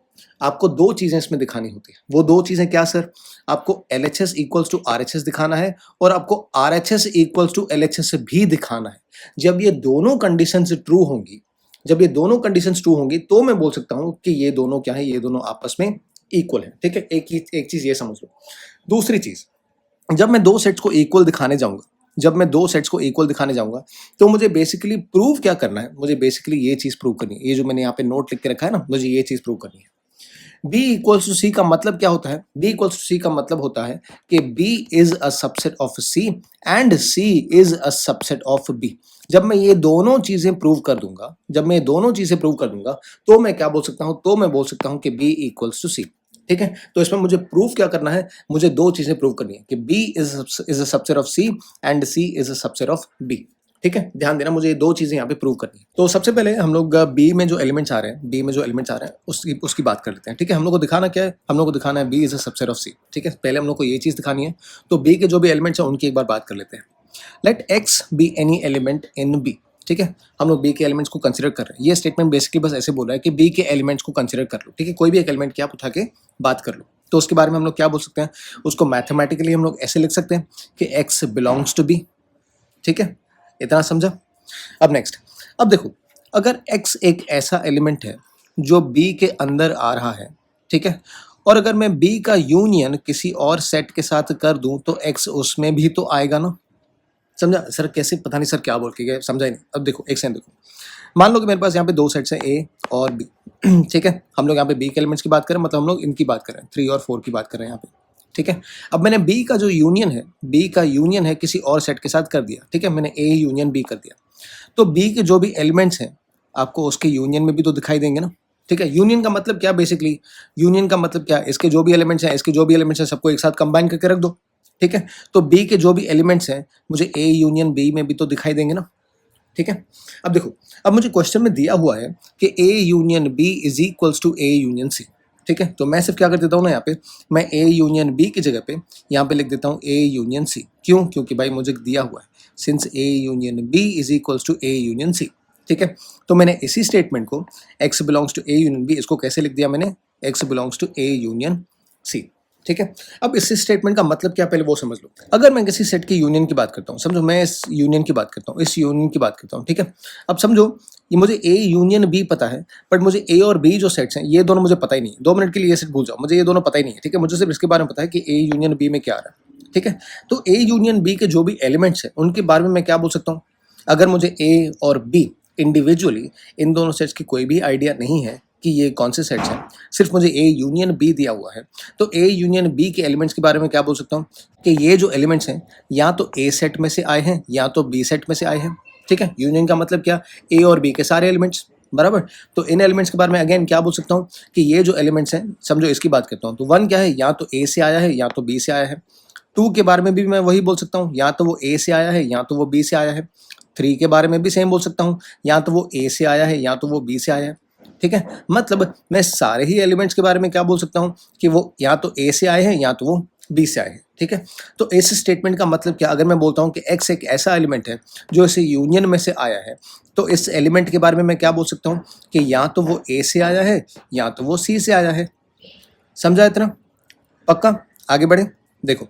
आपको दो चीजें इसमें दिखानी होती है। वो दो चीजें क्या सर? आपको एलएचएस इक्वल्स टू आरएचएस दिखाना है और आपको आरएचएस इक्वल्स टू एलएचएस भी दिखाना है। जब ये दोनों कंडीशंस ट्रू होंगी, जब ये दोनों कंडीशंस ट्रू होंगी, तो मैं बोल सकता हूं कि ये दोनों क्या है, ये दोनों आपस में इक्वल है। ठीक है, एक चीज ये समझ लो। दूसरी चीज, जब मैं दो सेट्स को इक्वल दिखाने जाऊंगा, जब मैं दो सेट्स को इक्वल दिखाने जाऊंगा, तो मुझे बेसिकली प्रूव क्या करना है? मुझे बेसिकली ये चीज प्रूव करनी है। ये जो मैंने यहाँ पे नोट लिख के रखा है ना, मुझे ये चीज प्रूव करनी है। B इक्वल्स टू सी का मतलब क्या होता है? B इक्वल्स टू सी का मतलब होता है कि B is a subset of C and C is a subset of B। जब मैं ये दोनों चीजें प्रूव कर दूंगा, जब मैं ये दोनों चीजें प्रूव कर दूंगा, तो मैं क्या बोल सकता हूं? तो मैं बोल सकता हूं कि B इक्वल्स टू C। ठीक है, तो इसमें मुझे प्रूफ क्या करना है? मुझे दो चीजें प्रूव करनी है कि B is a subset of C and C is a subset of B। ठीक है, ध्यान देना, मुझे ये दो चीजें यहाँ पे प्रूव करनी है। तो सबसे पहले हम लोग बी में जो एलिमेंट्स आ रहे हैं, बी में जो एलिमेंट्स आ रहे हैं उसकी बात कर लेते हैं। ठीक है, हम लोग को दिखाना क्या है? हम लोग को दिखाना है B is a subset of C. ठीक है, पहले हम लोग को ये चीज दिखानी है। तो बी के जो भी एलिमेंट्स हैं उनकी एक बार बात कर लेते हैं। Let x be any element in B. ठीक है, हम लोग बी के एलिमेंट्स को कंसिडर कर रहे हैं। ये स्टेटमेंट बेसिकली बस ऐसे बोल रहा है कि बी के एलिमेंट्स को कंसिडर कर लो। ठीक है, कोई भी एक एलिमेंट की आप उठा के बात कर लो। तो उसके बारे में हम लोग क्या बोल सकते हैं? उसको मैथमेटिकली हम लोग ऐसे लिख सकते हैं कि एक्स बिलोंग्स टू बी। ठीक है, इतना समझा? अब नेक्स्ट, अब देखो, अगर x एक ऐसा एलिमेंट है जो b के अंदर आ रहा है, ठीक है, और अगर मैं b का यूनियन किसी और सेट के साथ कर दूं तो x उसमें भी तो आएगा ना। समझा सर? कैसे? पता नहीं सर क्या बोल के गए, समझा ही नहीं। अब देखो एक सेकंड, देखो, मान लो कि मेरे पास यहाँ पे दो सेट्स हैं a और b। ठीक है, हम लोग यहाँ पे b के एलिमेंट्स की बात करें, मतलब हम लोग इनकी बात कर रहे हैं, 3 और 4 की बात कर रहे हैं यहाँ पे। ठीक है, अब मैंने b का जो यूनियन है, b का यूनियन है किसी और सेट के साथ कर दिया। ठीक है, मैंने a यूनियन b कर दिया, तो बी के जो भी एलिमेंट्स हैं आपको उसके यूनियन में भी तो दिखाई देंगे ना। ठीक है, यूनियन का मतलब क्या? बेसिकली यूनियन का मतलब क्या है? इसके जो भी एलिमेंट्स हैं, इसके जो भी एलिमेंट्स हैं, सबको एक साथ कंबाइन करके रख दो। ठीक है, तो बी के जो भी एलिमेंट्स हैं मुझे ए यूनियन बी में भी तो दिखाई देंगे ना। ठीक है, अब देखो, अब मुझे क्वेश्चन में दिया हुआ है कि A union B is equals to A union C. ठीक है, तो मैं सिर्फ क्या कर देता हूँ ना, यहाँ पे मैं ए यूनियन बी की जगह पे यहाँ पे लिख देता हूँ ए यूनियन सी। क्यों? क्योंकि भाई मुझे दिया हुआ है since A union B is equals to A union C. ठीक है, तो मैंने इसी स्टेटमेंट को x belongs to A union B, इसको कैसे लिख दिया मैंने? X belongs to A union C. ठीक है, अब इस स्टेटमेंट का मतलब क्या पहले वो समझ लो। अगर मैं किसी सेट की यूनियन की बात करता हूँ, समझो मैं इस यूनियन की बात करता हूँ, इस यूनियन की बात करता हूँ। ठीक है, अब समझो ये मुझे ए यूनियन बी पता है, बट मुझे ए और बी जो सेट्स हैं ये दोनों मुझे पता ही नहीं है। 2 मिनट के लिए ये सेट भूल जाओ, मुझे ये दोनों पता ही नहीं है। ठीक है, मुझे सिर्फ इसके बारे में पता है कि ए यूनियन बी में क्या आ रहा है। ठीक है, तो ए यूनियन बी के जो भी एलिमेंट्स हैं उनके बारे में मैं क्या बोल सकता हूँ? अगर मुझे ए और बी इंडिविजुअली इन दोनों सेट्स की कोई भी आइडिया नहीं है कि ये कौन से सेट्स हैं, सिर्फ मुझे ए यूनियन बी दिया हुआ है, तो ए यूनियन बी के एलिमेंट्स के बारे में क्या बोल सकता हूँ कि ये जो एलिमेंट्स हैं या तो ए सेट में से आए हैं या तो बी सेट में से आए हैं। ठीक है, यूनियन का मतलब क्या? ए और बी के सारे एलिमेंट्स, बराबर। तो इन एलिमेंट्स के बारे में अगेन क्या बोल सकता हूँ कि ये जो एलिमेंट्स हैं, समझो इसकी बात करता हूँ, तो 1 क्या है? या तो ए से आया है या तो बी से आया है। 2 के बारे में भी मैं वही बोल सकता हूँ, या तो वो ए से आया है या तो वो बी से आया है। 3 के बारे में भी सेम बोल सकता हूँ, या तो वो ए से आया है या तो वो बी से आया है। ठीक है, मतलब मैं सारे ही एलिमेंट्स के बारे में क्या बोल सकता हूँ कि वो या तो ए से आए हैं या तो वो बी से आए हैं। ठीक है, तो इस स्टेटमेंट का मतलब क्या? अगर मैं बोलता हूँ कि x एक ऐसा एलिमेंट है जो इसे यूनियन में से आया है, तो इस एलिमेंट के बारे में मैं क्या बोल सकता हूँ कि या तो वो ए से आया है या तो वो सी से आया है। समझा इतना? पक्का? आगे बढ़े, देखो,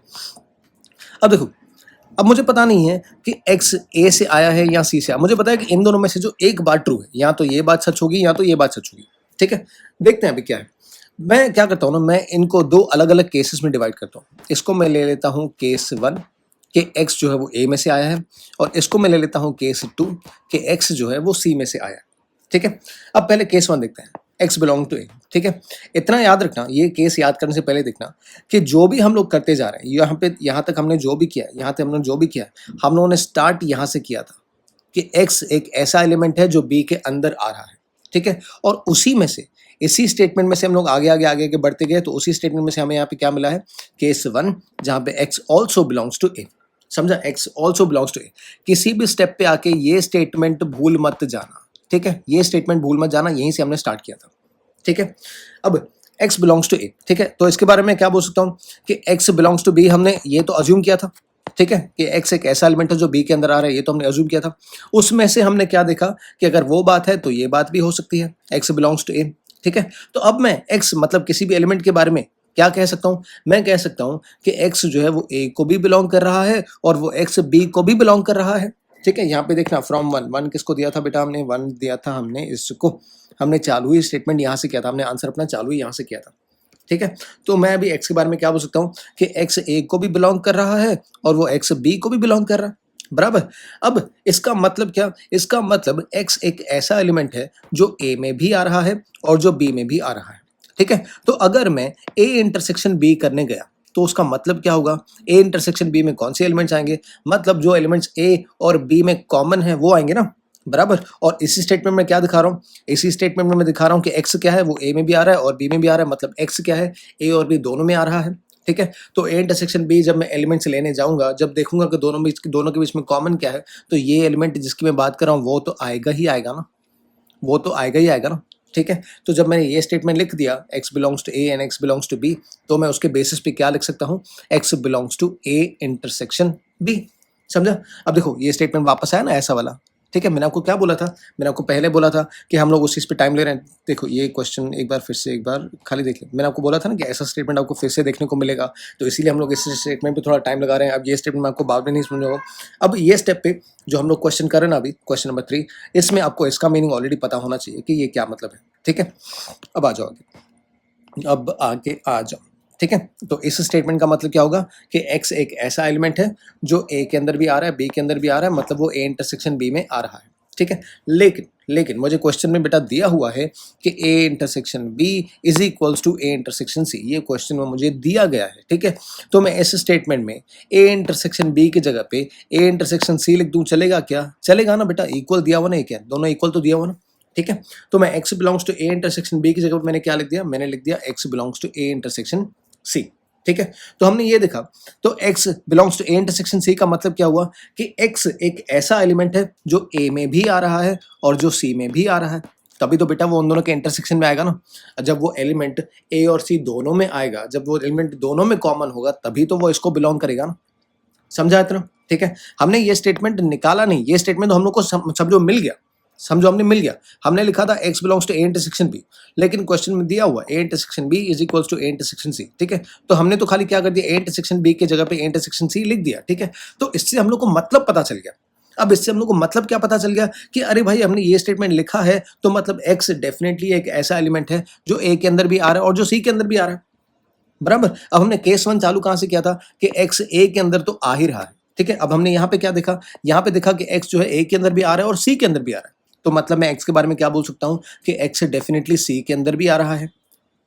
अब देखो, अब मुझे पता नहीं है कि x a से आया है या c से आया। मुझे पता है कि इन दोनों में से जो एक बात ट्रू है, या तो ये बात सच होगी या तो ये बात सच होगी। ठीक है, देखते हैं अभी क्या है। मैं क्या करता हूँ ना, मैं इनको 2 अलग अलग केसेस में डिवाइड करता हूँ। इसको मैं ले लेता हूँ केस 1 कि x जो है वो a में से आया है, और इसको मैं ले लेता हूँ केस 2 कि x जो है वो c में से आया है। ठीक है, अब पहले केस 1 देखते हैं, x बिलोंग टू a। ठीक है, इतना याद रखना, ये केस याद करने से पहले देखना कि जो भी हम लोग करते जा रहे हैं, यहाँ तक हमने जो भी किया, यहाँ तक हमने जो भी किया, हम लोगों ने स्टार्ट यहाँ से किया था कि x एक ऐसा एलिमेंट है जो b के अंदर आ रहा है। ठीक है, और उसी में से, इसी स्टेटमेंट में से हम लोग आगे आगे आगे आगे बढ़ते गए, तो उसी स्टेटमेंट में से हमें यहाँ पे क्या मिला है? केस 1 जहाँ पे x also belongs to a। समझा? X also belongs to A. किसी भी स्टेप पे आके ये स्टेटमेंट भूल मत जाना, ठीक है? ये स्टेटमेंट भूल मत जाना, यहीं से हमने स्टार्ट किया था, ठीक है? अब एक्स बिलोंग्स टू ए, ठीक है? तो इसके बारे में क्या बोल सकता हूँ कि एक्स बिलोंग्स टू बी, हमने ये तो अज्यूम किया था, ठीक है? कि एक्स एक ऐसा एलिमेंट है जो बी के अंदर आ रहा है, ये तो हमने अज्यूम किया था। उसमें से हमने क्या देखा कि अगर वो बात है तो ये बात भी हो सकती है, एक्स बिलोंग्स टू ए, ठीक है? तो अब मैं एक्स मतलब किसी भी एलिमेंट के बारे में क्या कह सकता हूँ? मैं कह सकता हूँ कि एक्स जो है वो ए को भी बिलोंग कर रहा है और वो एक्स बी को भी बिलोंग कर रहा है, ठीक है? यहाँ पे देखना फ्रॉम वन, वन किसको दिया था बेटा? हमने वन दिया था हमने इसको, हमने चालू ही स्टेटमेंट यहाँ से किया था, हमने आंसर अपना चालू ही यहाँ से किया था, ठीक है? तो मैं अभी एक्स के बारे में क्या बोल सकता हूँ कि एक्स ए को भी बिलोंग कर रहा है और वो एक्स बी को भी बिलोंग कर रहा है, बराबर? अब इसका मतलब क्या? इसका मतलब एक्स एक ऐसा एलिमेंट है जो ए में भी आ रहा है और जो बी में भी आ रहा है, ठीक है? तो अगर मैं ए इंटरसेक्शन बी करने गया तो उसका मतलब क्या होगा? ए इंटरसेक्शन बी में कौन से एलिमेंट्स आएंगे? मतलब जो एलिमेंट्स ए और बी में कॉमन है वो आएंगे ना, बराबर? और इसी स्टेटमेंट में क्या दिखा रहा हूँ? इसी स्टेटमेंट में मैं दिखा रहा हूँ कि एक्स क्या है, वो ए में भी आ रहा है और बी में भी आ रहा है, मतलब एक्स क्या है, ए और बी दोनों में आ रहा है, ठीक है? तो ए इंटरसेक्शन बी जब मैं एलिमेंट्स लेने जाऊंगा, जब देखूंगा कि दोनों के बीच में कॉमन क्या है, तो ये एलिमेंट जिसकी मैं बात कर रहा हूँ वो तो आएगा ही आएगा ना, वो तो आएगा ही आएगा ना, ठीक है? तो जब मैंने ये स्टेटमेंट लिख दिया x belongs to A and x belongs to B, तो मैं उसके बेसिस पे क्या लिख सकता हूँ? X belongs to A intersection B, समझा? अब देखो ये स्टेटमेंट वापस आया ना ऐसा वाला, ठीक है? मैंने आपको क्या बोला था? मैंने आपको पहले बोला था कि हम लोग उस चीज़ पे टाइम ले रहे हैं। देखो ये क्वेश्चन एक बार फिर से एक बार खाली देख लें। मैंने आपको बोला था ना कि ऐसा स्टेटमेंट आपको फिर से देखने को मिलेगा, तो इसीलिए हम लोग इस स्टेटमेंट पे थोड़ा टाइम लगा रहे हैं। अब ये स्टेटमेंट मैं आपको बाद में नहीं समझाऊंगा। अब ये स्टेप पे जो हम लोग क्वेश्चन कर रहे हैं ना अभी, क्वेश्चन नंबर 3, इसमें आपको इसका मीनिंग ऑलरेडी पता होना चाहिए कि ये क्या मतलब है, ठीक है? अब आ जाओ आगे, अब आगे आ जाओ, ठीक है? तो इस स्टेटमेंट का मतलब क्या होगा कि x एक ऐसा एलिमेंट है जो a के अंदर भी आ रहा है, b के अंदर भी आ रहा है, मतलब वो a इंटरसेक्शन b में आ रहा है, ठीक है? लेकिन लेकिन मुझे क्वेश्चन में बेटा दिया हुआ है कि a intersection b is equals to a intersection c, ये क्वेश्चन में मुझे दिया गया है, ठीक है? तो मैं इस स्टेटमेंट में a इंटरसेक्शन b की जगह पे a इंटरसेक्शन c लिख दूं, चलेगा क्या? चलेगा ना बेटा, इक्वल दिया हुआ ना, क्या दोनों इक्वल तो दिया हुआ ना, ठीक है? तो मैं x belongs to a intersection b की जगह पे मैंने क्या लिख दिया? मैंने लिख दिया x belongs to a intersection c, ठीक है? तो हमने ये देखा, तो x belongs to a intersection c का मतलब क्या हुआ कि x एक ऐसा एलिमेंट है जो a में भी आ रहा है और जो c में भी आ रहा है, तभी तो बेटा वो उन दोनों के इंटरसेक्शन में आएगा ना। जब वो एलिमेंट a और c दोनों में आएगा, जब वो एलिमेंट दोनों में कॉमन होगा, तभी तो वो इसको बिलोंग करेगा ना, समझा इतना? ठीक है? हमने ये स्टेटमेंट निकाला नहीं, ये स्टेटमेंट तो हम लोग को समझो मिल गया, समझो हमने मिल गया। हमने लिखा था x belongs to a intersection b, लेकिन क्वेश्चन में दिया हुआ a intersection b is equals to a intersection c, ठीक है? तो हमने तो खाली क्या कर दिया, a इंटरसेक्शन b की जगह पे a इंटरसेक्शन c लिख दिया, ठीक है? तो इससे हम लोग को मतलब पता चल गया। अब इससे हम लोग को मतलब क्या पता चल गया कि अरे भाई हमने ये स्टेटमेंट लिखा है तो मतलब x डेफिनेटली एक ऐसा एलिमेंट है जो a के अंदर भी आ रहा है और जो c के अंदर भी आ रहा है, बराबर? अब हमने केस 1 चालू कहां से किया था कि x a के अंदर तो आ ही रहा है, ठीक है? अब हमने यहाँ पे क्या देखा, यहाँ पे देखा कि x जो है a के अंदर भी आ रहा है और c के अंदर भी आ रहा है, तो मतलब मैं x के बारे में क्या बोल सकता हूँ कि x डेफिनेटली c के अंदर भी आ रहा है,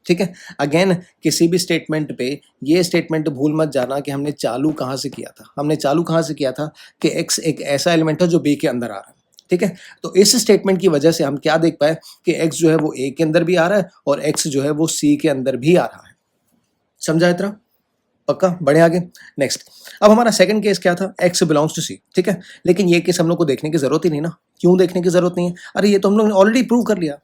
ठीक है? अगेन किसी भी स्टेटमेंट पे ये स्टेटमेंट भूल मत जाना कि हमने चालू कहाँ से किया था। हमने चालू कहाँ से किया था कि x एक ऐसा एलिमेंट है जो b के अंदर आ रहा है, ठीक है? तो इस स्टेटमेंट की वजह से हम क्या देख पाए कि x जो है वो a के अंदर भी आ रहा है और x जो है वो c के अंदर भी आ रहा है, समझा इतना? पक्का? बढ़े आगे। नेक्स्ट, अब हमारा सेकंड केस क्या था, x बिलोंग्स टू c, ठीक है? लेकिन ये केस हम लोग को देखने की जरूरत ही नहीं ना। क्यों देखने की जरूरत नहीं है? अरे ये तो हम लोग ने ऑलरेडी प्रूव कर लिया।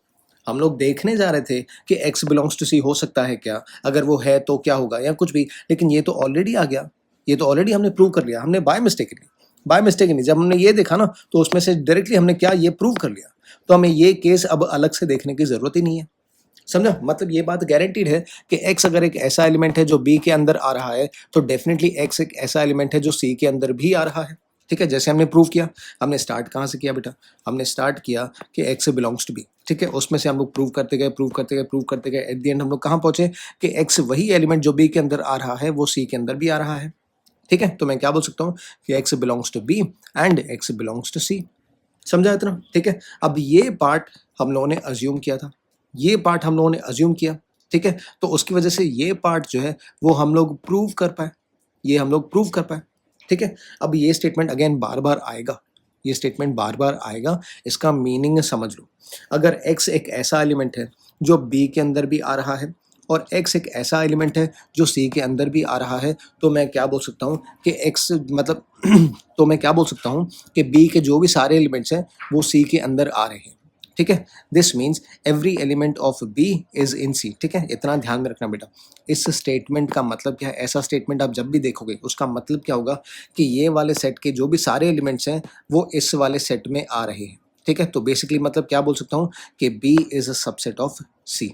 हम लोग देखने जा रहे थे कि x बिलोंग्स टू c हो सकता है क्या, अगर वो है तो क्या होगा या कुछ भी, लेकिन ये तो ऑलरेडी आ गया, ये तो ऑलरेडी हमने प्रूव कर लिया, हमने बाय मिस्टेक नहीं, जब हमने ये देखा ना तो उसमें से डायरेक्टली हमने क्या ये प्रूव कर लिया, तो हमें ये केस अब अलग से देखने की जरूरत ही नहीं है, समझा? मतलब ये बात गारंटीड है कि x अगर एक ऐसा एलिमेंट है जो b के अंदर आ रहा है तो डेफिनेटली x एक ऐसा एलिमेंट है जो c के अंदर भी आ रहा है, ठीक है? जैसे हमने प्रूव किया, हमने स्टार्ट कहाँ से किया बेटा, हमने स्टार्ट किया कि x बिलोंग्स टू b, ठीक है? उसमें से हम लोग प्रूव करते गए, एट द एंड हम लोग कहाँ पहुंचे कि x वही एलिमेंट जो b के अंदर आ रहा है वो c के अंदर भी आ रहा है, ठीक है? तो मैं क्या बोल सकता हूँ कि x belongs to b and x belongs to c, समझा इतना? ठीक है? अब ये पार्ट हम लोगों ने अज्यूम किया था, ये पार्ट हम लोगों ने अज्यूम किया, ठीक है? तो उसकी वजह से ये पार्ट जो है वो हम लोग प्रूव कर पाए, ये हम लोग प्रूव कर पाए, ठीक है? अब ये स्टेटमेंट अगेन बार बार आएगा, ये स्टेटमेंट बार बार आएगा, इसका मीनिंग समझ लो। अगर x एक ऐसा एलिमेंट है जो b के अंदर भी आ रहा है और x एक ऐसा एलिमेंट है जो C के अंदर भी आ रहा है, तो मैं क्या बोल सकता हूँ कि x मतलब तो मैं क्या बोल सकता हूँ कि B के जो भी सारे एलिमेंट्स हैं वो C के अंदर आ रहे हैं। ठीक है, this means every element of B is in C। ठीक है, इतना ध्यान में रखना बेटा। इस स्टेटमेंट का मतलब क्या है? ऐसा स्टेटमेंट आप जब भी देखोगे उसका मतलब क्या होगा कि ये वाले सेट के जो भी सारे एलिमेंट्स हैं वो इस वाले सेट में आ रहे हैं। ठीक है, तो बेसिकली मतलब क्या बोल सकता हूँ कि B is a subset of C।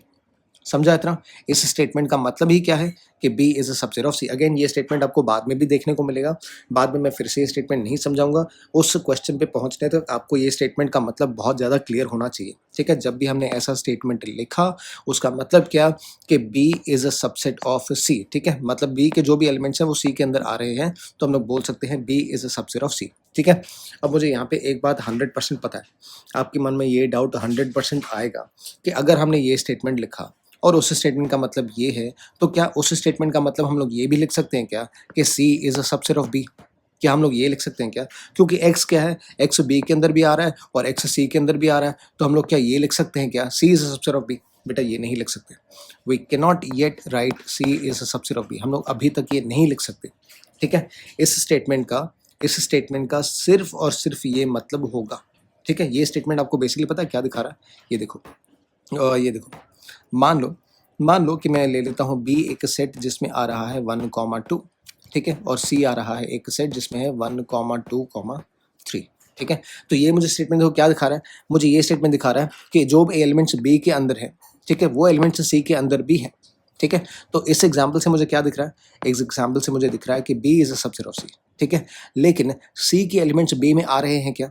समझा इतना? इस स्टेटमेंट का मतलब ही क्या है कि B is a subset of C। Again ये स्टेटमेंट आपको बाद में भी देखने को मिलेगा, बाद में मैं फिर से ये स्टेटमेंट नहीं समझाऊंगा। उस क्वेश्चन पे पहुंचने तक आपको ये स्टेटमेंट का मतलब बहुत ज़्यादा क्लियर होना चाहिए। ठीक है, जब भी हमने ऐसा स्टेटमेंट लिखा उसका मतलब क्या कि B is a subset of C। ठीक है, मतलब B के जो भी एलिमेंट्स हैं वो C के अंदर आ रहे हैं, तो हम लोग बोल सकते हैं B is a subset of C। ठीक है, अब मुझे यहाँ पे एक बात 100% पता है, आपके मन में ये डाउट 100% आएगा कि अगर हमने ये स्टेटमेंट लिखा और उस स्टेटमेंट का मतलब ये है, तो क्या उस स्टेटमेंट का मतलब हम लोग ये भी लिख सकते हैं क्या कि C is a subset of B? क्या हम लोग ये लिख सकते हैं क्या? क्योंकि x क्या है, x B के अंदर भी आ रहा है और x C के अंदर भी आ रहा है, तो हम लोग क्या ये लिख सकते हैं क्या C is a subset of B? बेटा ये नहीं लिख सकते। We can not yet write C is a subset of B। हम लोग अभी तक ये नहीं लिख सकते। ठीक है, इस स्टेटमेंट का सिर्फ और सिर्फ ये मतलब होगा। ठीक है, ये स्टेटमेंट आपको बेसिकली पता है क्या दिखा रहा है? ये देखो, मान लो कि मैं ले लेता हूँ B एक सेट जिसमें आ रहा है 1,2। ठीक है, और C आ रहा है एक सेट जिसमें है 1,2,3। ठीक है, तो ये मुझे स्टेटमेंट देखो क्या दिखा रहा है? मुझे ये स्टेटमेंट दिखा रहा है कि जो भी एलिमेंट्स B के अंदर है, ठीक है, वो एलिमेंट्स C के अंदर भी है। ठीक है, तो इस एग्जाम्पल से मुझे क्या दिख रहा है? इस एग्जाम्पल से मुझे दिख रहा है कि B is a subset of C। ठीक है, लेकिन C के एलिमेंट्स B में आ रहे हैं क्या?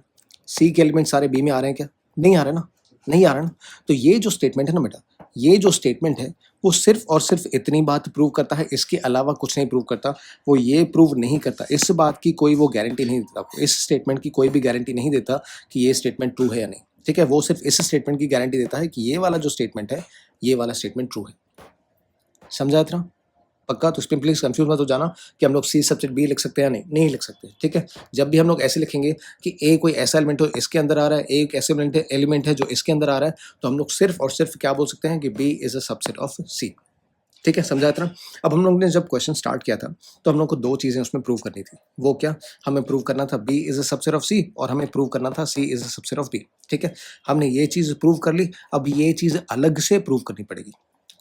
C के एलिमेंट्स सारे B में आ रहे हैं क्या? नहीं आ रहे ना, नहीं आ रहा ना। तो ये जो स्टेटमेंट है ना बेटा, ये जो स्टेटमेंट है वो सिर्फ और सिर्फ इतनी बात प्रूव करता है, इसके अलावा कुछ नहीं प्रूव करता। वो ये प्रूव नहीं करता, इस बात की कोई वो गारंटी नहीं देता आपको, इस स्टेटमेंट की कोई भी गारंटी नहीं देता कि ये स्टेटमेंट ट्रू है या नहीं। ठीक है, वो सिर्फ इस स्टेटमेंट की गारंटी देता है कि ये वाला जो स्टेटमेंट है, ये वाला स्टेटमेंट ट्रू है। समझा इतना? पक्का? तो इस पे प्लीज कंफ्यूज मत हो जाना कि हम लोग C सबसेट B लिख सकते हैं या नहीं, नहीं लिख सकते। ठीक है, जब भी हम लोग ऐसे लिखेंगे कि A कोई ऐसा एलिमेंट हो इसके अंदर आ रहा है, A एक ऐसे एलिमेंट है जो इसके अंदर आ रहा है, तो हम लोग सिर्फ और सिर्फ क्या बोल सकते हैं कि B is a subset of C। ठीक है, समझा इतना? अब हम लोग ने जब क्वेश्चन स्टार्ट किया था तो हम लोग को दो चीजें उसमें प्रूव करनी थी। वो क्या? हमें प्रूव करना था B is a subset of C और हमें प्रूव करना था C is a subset of B। ठीक है, हमने ये चीज प्रूव कर ली, अब ये चीज अलग से प्रूव करनी पड़ेगी।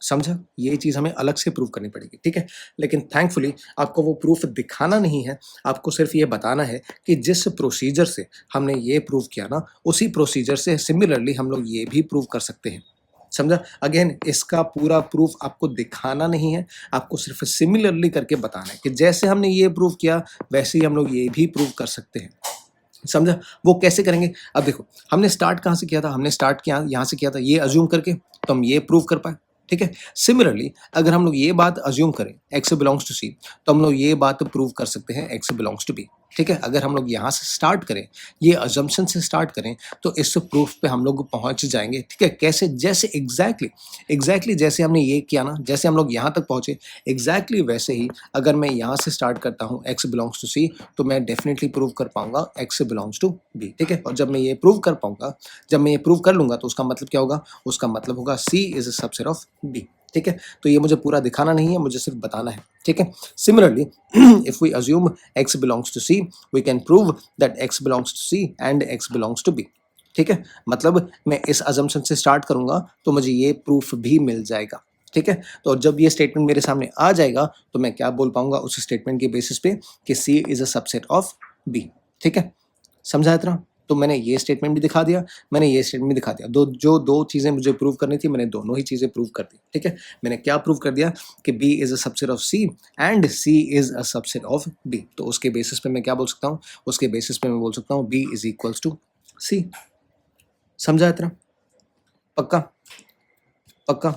समझा? ये चीज़ हमें अलग से प्रूव करनी पड़ेगी। ठीक है, लेकिन थैंकफुली आपको वो प्रूफ दिखाना नहीं है, आपको सिर्फ ये बताना है कि जिस प्रोसीजर से हमने ये प्रूव किया ना, उसी प्रोसीजर से सिमिलरली हम लोग ये भी प्रूव कर सकते हैं। समझा? अगेन इसका पूरा प्रूफ आपको दिखाना नहीं है, आपको सिर्फ सिमिलरली करके बताना है कि जैसे हमने ये प्रूव किया वैसे ही हम लोग ये भी प्रूव कर सकते हैं। समझा? वो कैसे करेंगे? अब देखो, हमने स्टार्ट कहाँ से किया था? हमने स्टार्ट किया यहाँ से किया था, ये अज्यूम करके, तो हम ये प्रूव कर पाए। ठीक है, सिमिलरली अगर हम लोग ये बात अज्यूम करें x बिलोंग्स टू C, तो हम लोग ये बात प्रूव कर सकते हैं x बिलोंग्स टू B। ठीक है, अगर हम लोग यहाँ से स्टार्ट करें, ये अजम्पशन से स्टार्ट करें, तो इस प्रूफ पे हम लोग पहुंच जाएंगे। ठीक है, कैसे? जैसे एग्जैक्टली जैसे हमने ये किया ना, जैसे हम लोग यहाँ तक पहुंचे, एग्जैक्टली वैसे ही अगर मैं यहाँ से स्टार्ट करता हूँ x बिलोंग्स टू C, तो मैं डेफिनेटली प्रूव कर पाऊंगा x बिलोंग्स टू B। ठीक है, और जब मैं ये प्रूव कर पाऊंगा, जब मैं ये प्रूव कर लूंगा, तो उसका मतलब क्या होगा? उसका मतलब होगा C is a subset of B। ठीक है, तो ये मुझे पूरा दिखाना नहीं है, मुझे सिर्फ बताना है। ठीक है, similarly if we assume x belongs to C, we can prove that x belongs to C and x belongs to B। ठीक है, मतलब मैं इस assumption से स्टार्ट करूंगा तो मुझे ये प्रूफ भी मिल जाएगा। ठीक है, तो जब ये स्टेटमेंट मेरे सामने आ जाएगा तो मैं क्या बोल पाऊंगा उस स्टेटमेंट के बेसिस पे कि C is a subset of B। ठीक है, समझा इतना? तो मैंने ये स्टेटमेंट भी दिखा दिया, मैंने ये स्टेटमेंट भी दिखा दिया। दो चीज़ें मुझे प्रूव करनी थी, मैंने दोनों ही चीज़ें प्रूव कर दी। ठीक है, मैंने क्या प्रूव कर दिया कि B is a subset of C and C is a subset of B। तो उसके बेसिस पे मैं क्या बोल सकता हूँ? उसके बेसिस पे मैं बोल सकता हूँ B is equals to C। समझा इतना? पक्का? पक्का?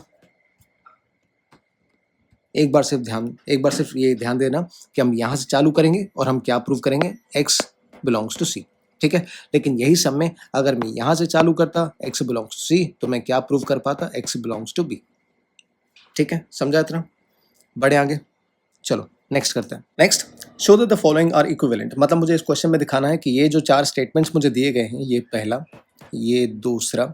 एक बार सिर्फ ये ध्यान देना कि हम यहाँ से चालू करेंगे और हम क्या प्रूव करेंगे? x belongs to C। ठीक है, लेकिन यही सब में अगर मैं यहाँ से चालू करता x बिलोंग्स टू C, तो मैं क्या प्रूव कर पाता? x belongs to B। ठीक है, समझा इतना? बढ़े आगे, चलो नेक्स्ट करते हैं। Next, show that the following are equivalent. मतलब मुझे इस क्वेश्चन में दिखाना है कि ये जो चार स्टेटमेंट्स मुझे दिए गए हैं, ये पहला, ये दूसरा,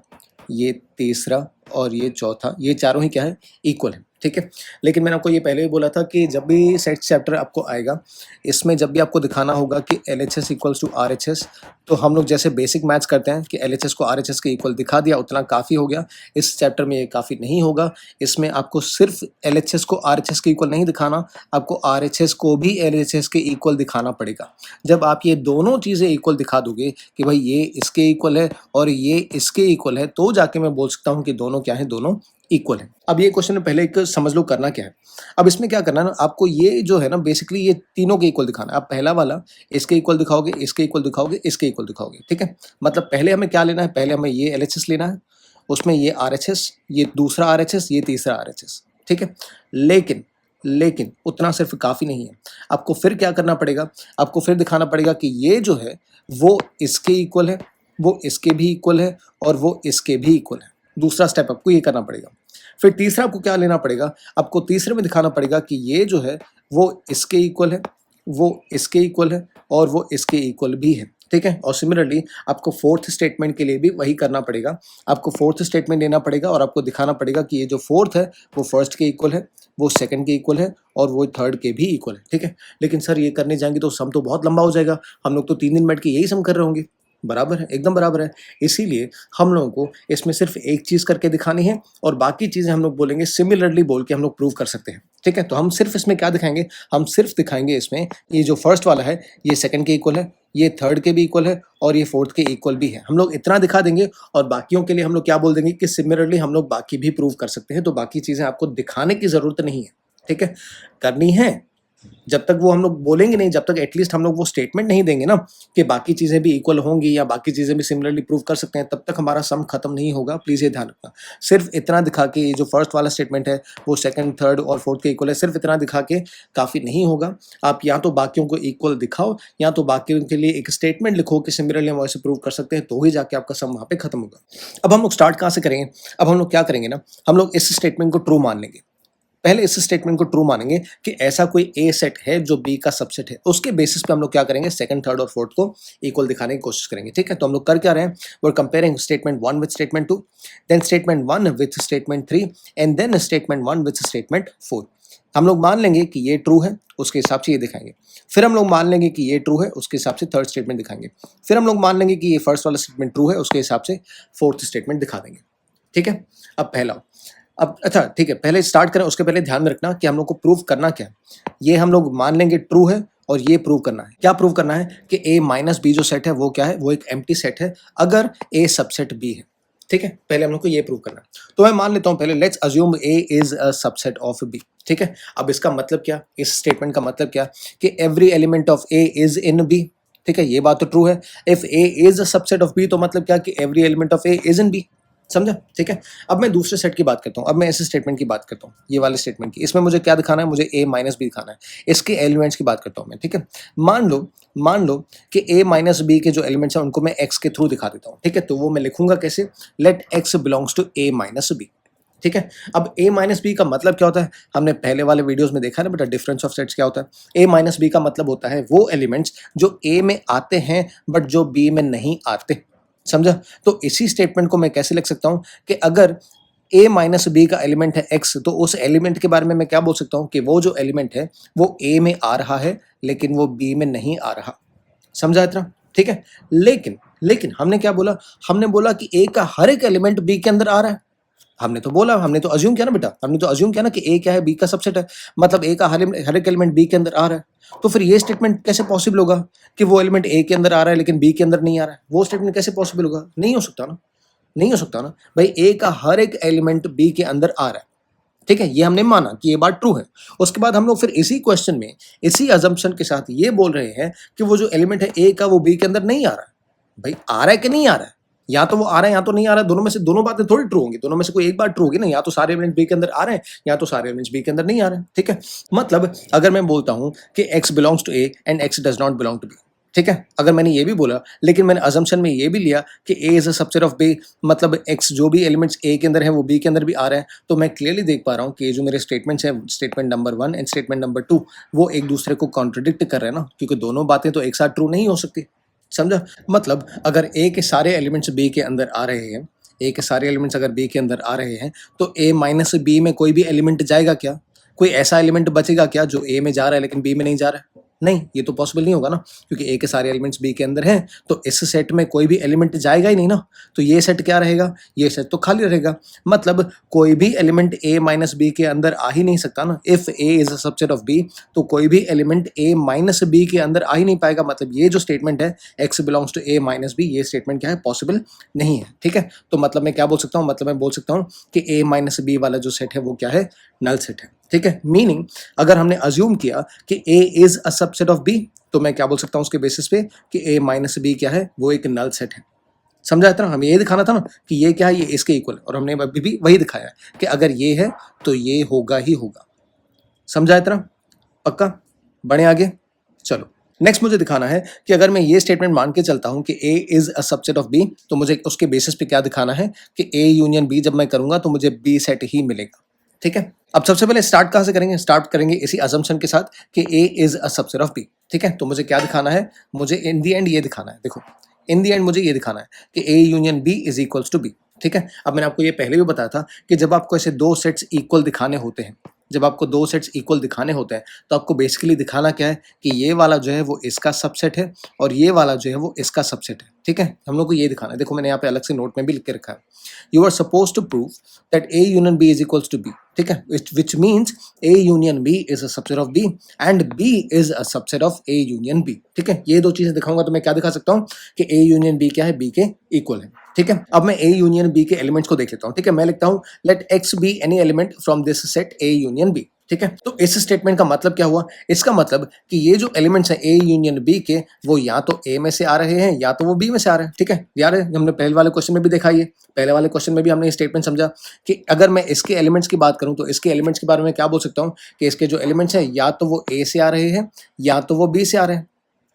ये तीसरा और ये चौथा, ये चारों ही क्या है? इक्वल है। ठीक है? लेकिन मैंने आपको ये पहले भी बोला था कि जब भी सेट चैप्टर आपको आएगा, इसमें जब भी आपको दिखाना होगा कि एलएचएस इक्वल्स टू आरएचएस, तो हम लोग जैसे बेसिक मैथ्स करते हैं कि एलएचएस को आरएचएस के इक्वल दिखा दिया, उतना काफ़ी हो गया। इस चैप्टर में ये काफ़ी नहीं होगा। इसमें आपको सिर्फ एलएचएस को आरएचएस के इक्वल नहीं दिखाना, आपको आरएचएस को भी एलएचएस के इक्वल दिखाना पड़ेगा। जब आप ये दोनों चीज़ें इक्वल दिखा दोगे कि भाई ये इसके इक्वल है और ये इसके इक्वल है, तो जाके मैं बोल सकता हूँ कि दोनों क्या है, दोनों इक्वल है। अब ये क्वेश्चन में पहले एक समझ लो करना क्या है। अब इसमें क्या करना है ना, आपको ये जो है ना बेसिकली ये तीनों के इक्वल दिखाना है। आप पहला वाला इसके इक्वल दिखाओगे, इसके इक्वल दिखाओगे, इसके इक्वल दिखाओगे, ठीक है? मतलब पहले हमें क्या लेना है, पहले हमें ये एलएचएस लेना है, उसमें ये आरएचएस, ये दूसरा आरएचएस, ये तीसरा आरएचएस, ठीक है? लेकिन लेकिन उतना सिर्फ काफ़ी नहीं है। आपको फिर क्या करना पड़ेगा, आपको फिर दिखाना पड़ेगा कि ये जो है वो इसके इक्वल है, वो इसके भी इक्वल है और वो इसके भी इक्वल है। दूसरा स्टेप आपको ये करना पड़ेगा। फिर तीसरा आपको क्या लेना पड़ेगा, आपको तीसरे में दिखाना पड़ेगा कि ये जो है वो इसके इक्वल है, वो इसके इक्वल है और वो इसके इक्वल भी है, ठीक है? और सिमिलरली आपको फोर्थ स्टेटमेंट के लिए भी वही करना पड़ेगा। आपको फोर्थ स्टेटमेंट लेना पड़ेगा और आपको दिखाना पड़ेगा कि ये जो फोर्थ है वो फर्स्ट के इक्वल है, वो सेकंड के इक्वल है और वो थर्ड के भी इक्वल है, ठीक है? लेकिन सर ये करने जाएंगे तो सम तो बहुत लंबा हो जाएगा, हम लोग तो 3 दिन बैठ के यही सम कर रहे होंगे। बराबर है, एकदम बराबर है। इसीलिए हम लोगों को इसमें सिर्फ एक चीज़ करके दिखानी है और बाकी चीज़ें हम लोग बोलेंगे सिमिलरली बोल के हम लोग प्रूव कर सकते हैं, ठीक है? तो हम सिर्फ इसमें क्या दिखाएंगे, हम सिर्फ दिखाएंगे इसमें ये जो फर्स्ट वाला है ये सेकंड के इक्वल है, ये थर्ड के भी इक्वल है और ये फोर्थ के इक्वल भी है। हम लोग इतना दिखा देंगे और बाकियों के लिए हम लोग क्या बोल देंगे कि सिमिलरली हम लोग बाकी भी प्रूव कर सकते हैं। तो बाकी चीज़ें आपको दिखाने की ज़रूरत नहीं है, ठीक है? करनी है जब तक वो हम लोग बोलेंगे नहीं, जब तक एटलीस्ट हम लोग वो स्टेटमेंट नहीं देंगे ना कि बाकी चीज़ें भी इक्वल होंगी या बाकी चीज़ें भी सिमिलरली प्रूव कर सकते हैं, तब तक हमारा सम खत्म नहीं होगा। प्लीज़ ये ध्यान रखना। सिर्फ इतना दिखा के ये जो फर्स्ट वाला स्टेटमेंट है वो सेकंड, थर्ड और फोर्थ के इक्वल है, सिर्फ इतना दिखा के काफ़ी नहीं होगा। आप या तो बाकियों को इक्वल दिखाओ या तो बाकियों के लिए एक स्टेटमेंट लिखो कि सिमिलरली हम वैसे प्रूव कर सकते हैं, तो ही जाके आपका सम वहाँ पे खत्म होगा। अब हम लोग स्टार्ट कहाँ से करेंगे? अब हम लोग क्या करेंगे ना, हम लोग इस स्टेटमेंट को ट्रू मान लेंगे। पहले इस स्टेटमेंट को ट्रू मानेंगे कि ऐसा कोई ए सेट है जो बी का सबसेट है। उसके बेसिस पे हम लोग क्या करेंगे, सेकंड, थर्ड और फोर्थ को इक्वल दिखाने की कोशिश करेंगे, ठीक है? तो हम लोग कर क्या रहे हैं, वो comparing statement 1 with statement 2, then statement 1 with statement 3 and then statement 1 with statement 4। हम लोग मान लेंगे कि ये ट्रू है, उसके हिसाब से ये दिखाएंगे। फिर हम लोग मान लेंगे कि ये ट्रू है, उसके हिसाब से थर्ड स्टेटमेंट दिखाएंगे। फिर हम लोग मान लेंगे कि ये फर्स्ट वाला स्टेटमेंट ट्रू है, उसके हिसाब से फोर्थ स्टेटमेंट दिखा देंगे, ठीक है? अब पहला, अब अच्छा ठीक है, पहले स्टार्ट करें उसके पहले ध्यान में रखना कि हम लोग को प्रूव करना क्या है। ये हम लोग मान लेंगे ट्रू है और ये प्रूव करना है। क्या प्रूव करना है कि a माइनस बी जो सेट है वो क्या है, वो एक एम्प्टी सेट है अगर a सबसेट b है, ठीक है? पहले हम लोग को ये प्रूव करना है। तो मैं मान लेता हूँ पहले, let's assume a is a subset of b, ठीक है? अब इसका मतलब क्या, इस स्टेटमेंट का मतलब क्या कि every element of a is in b, ठीक है? ये बात तो ट्रू है। If a is a subset of b तो मतलब क्या कि every element of a is in b, समझा? ठीक है? अब मैं दूसरे सेट की बात करता हूँ। अब मैं ऐसे स्टेटमेंट की बात करता हूँ, ये वाले स्टेटमेंट की। इसमें मुझे क्या दिखाना है, मुझे a माइनस बी दिखाना है। इसके एलिमेंट्स की बात करता हूँ मैं, ठीक है? मान लो कि a माइनस बी के जो एलिमेंट्स हैं उनको मैं x के थ्रू दिखा देता हूँ, ठीक है? तो वो मैं लिखूंगा कैसे, let x belongs to a minus B, ठीक है? अब a माइनस बी का मतलब क्या होता है, हमने पहले वाले वीडियोस में देखा ना बेटा, डिफरेंस ऑफ सेट्स क्या होता है। a माइनस बी का मतलब होता है वो एलिमेंट्स जो a में आते हैं बट जो b में नहीं आते, समझा? तो इसी स्टेटमेंट को मैं कैसे लिख सकता हूँ कि अगर a माइनस बी का एलिमेंट है x, तो उस एलिमेंट के बारे में मैं क्या बोल सकता हूँ कि वो जो एलिमेंट है वो a में आ रहा है लेकिन वो b में नहीं आ रहा, समझा इतना? ठीक है? लेकिन हमने क्या बोला, हमने बोला कि a का हर एक एलिमेंट b के अंदर आ रहा है। हमने तो बोला, हमने तो अज्यूम किया ना बेटा, हमने तो अज्यूम किया ना कि a क्या है, b का सबसेट है, मतलब a का हर एक एलिमेंट b के अंदर आ रहा है। तो फिर ये स्टेटमेंट कैसे पॉसिबल होगा कि वो एलिमेंट a के अंदर आ रहा है लेकिन b के अंदर नहीं आ रहा है? वो स्टेटमेंट कैसे पॉसिबल होगा? नहीं हो सकता ना, नहीं हो सकता ना भाई। a का हर एक एलिमेंट b के अंदर आ रहा है, ठीक है? ये हमने माना कि ये बात ट्रू है। उसके बाद हम लोग फिर इसी क्वेश्चन में इसी अजम्पशन के साथ ये बोल रहे हैं कि वो जो एलिमेंट है a का वो b के अंदर नहीं आ रहा है। भाई आ रहा है कि नहीं आ रहा है? या तो वो आ रहा है या तो नहीं आ रहा है, दोनों में से दोनों बातें थोड़ी ट्रू होंगी, दोनों में से कोई एक बात ट्रू होगी ना। या तो सारे एलिमेंट बी के अंदर आ रहे हैं या तो सारे एलिमेंट्स बी के अंदर नहीं आ रहे हैं, ठीक है? मतलब अगर मैं बोलता हूं कि x belongs to a and x does not belong to b, ठीक है? अगर मैंने ये भी बोला लेकिन मैंने अजम्पशन में ये भी लिया कि a is a subset of b, मतलब x जो भी एलिमेंट्स a के अंदर है वो b के अंदर भी आ रहे हैं, तो मैं क्लियरली देख पा रहा हूँ कि ये जो मेरे स्टेटमेंट्स हैं, statement number 1 and statement number 2, वो एक दूसरे को कॉन्ट्रडिक्ट कर रहे हैं ना, क्योंकि दोनों बातें तो एक साथ ट्रू नहीं हो सकती, समझा? मतलब अगर a के सारे एलिमेंट्स b के अंदर आ रहे हैं, ए के सारे एलिमेंट्स अगर बी के अंदर आ रहे हैं तो ए माइनस बी में कोई भी एलिमेंट जाएगा क्या? कोई ऐसा एलिमेंट बचेगा क्या जो ए में जा रहा है लेकिन बी में नहीं जा रहा है? नहीं, ये तो पॉसिबल नहीं होगा ना, क्योंकि ए के सारे एलिमेंट्स बी के अंदर हैं, तो इस सेट में कोई भी एलिमेंट जाएगा ही नहीं ना। तो ये सेट क्या रहेगा? ये सेट तो खाली रहेगा। मतलब कोई भी एलिमेंट ए माइनस बी के अंदर आ ही नहीं सकता ना। If A is a subset of B, तो कोई भी एलिमेंट ए माइनस बी के अंदर आ ही नहीं पाएगा। मतलब ये जो स्टेटमेंट है X belongs to A minus B, ये स्टेटमेंट क्या है? पॉसिबल नहीं है। ठीक है, तो मतलब मैं क्या बोल सकता हूँ? मतलब मैं बोल सकता हूँ कि ए माइनस बी वाला जो सेट है वो क्या है? नल सेट है। ठीक है, मीनिंग अगर हमने अज्यूम किया कि A is a subset of B, तो मैं क्या बोल सकता हूं उसके बेसिस पे कि ए माइनस बी क्या है? वो एक नल सेट है। समझा था ना? हमें ये दिखाना था ना कि ये क्या है? ये इसके इक्वल है, और हमने अभी भी वही दिखाया है कि अगर ये है तो ये होगा ही होगा। समझा इतना? पक्का? बढ़े आगे? चलो नेक्स्ट मुझे दिखाना है कि अगर मैं ये स्टेटमेंट मान के चलता हूं कि A is a subset of B, तो मुझे उसके बेसिस पे क्या दिखाना है कि ए यूनियन बी जब मैं करूंगा तो मुझे बी सेट ही मिलेगा। ठीक है, अब सबसे पहले स्टार्ट कहां से करेंगे? स्टार्ट करेंगे इसी असम्पशन के साथ कि A is a subset of B. ठीक है, तो मुझे क्या दिखाना है? मुझे इन दी एंड ये दिखाना है। देखो, इन दी एंड मुझे ये दिखाना है कि A union B is equals to B. ठीक है, अब मैंने आपको ये पहले भी बताया था कि जब आपको ऐसे दो सेट्स इक्वल दिखाने होते हैं, जब आपको दो सेट्स इक्वल दिखाने होते हैं, तो आपको बेसिकली दिखाना क्या है कि ये वाला जो है वो इसका सबसेट है और ये वाला जो है वो इसका सबसेट है। ठीक है, हम लोग को ये दिखाना है। देखो, मैंने यहाँ पे अलग से नोट में भी लिख के रखा है, you are suppose to prove that A union B is equals to B. ठीक है, which means A union B is a subset of B and B is a subset of A union B. ठीक है, ये दो चीजें दिखाऊंगा तो मैं क्या दिखा सकता हूँ कि ए यूनियन बी क्या है? बी के इक्वल है। ठीक है, अब मैं ए यूनियन बी के एलिमेंट्स को देख लेता हूँ। ठीक है, मैं लिखता हूँ let x be any element from this set A union B. ठीक है, तो इस स्टेटमेंट का मतलब क्या हुआ? इसका मतलब कि ये जो एलिमेंट्स हैं ए यूनियन बी के, वो या तो ए में से आ रहे हैं या तो वो बी में से आ रहे हैं। ठीक है, यार हमने पहले वाले क्वेश्चन में भी देखा, ये पहले वाले क्वेश्चन में भी हमने स्टेटमेंट समझा कि अगर मैं इसके एलिमेंट्स की बात करूं तो इसके एलिमेंट्स के बारे में क्या बोल सकता हूं कि इसके जो एलिमेंट्स हैं या तो वो ए से आ रहे हैं या तो वो बी से आ रहे हैं।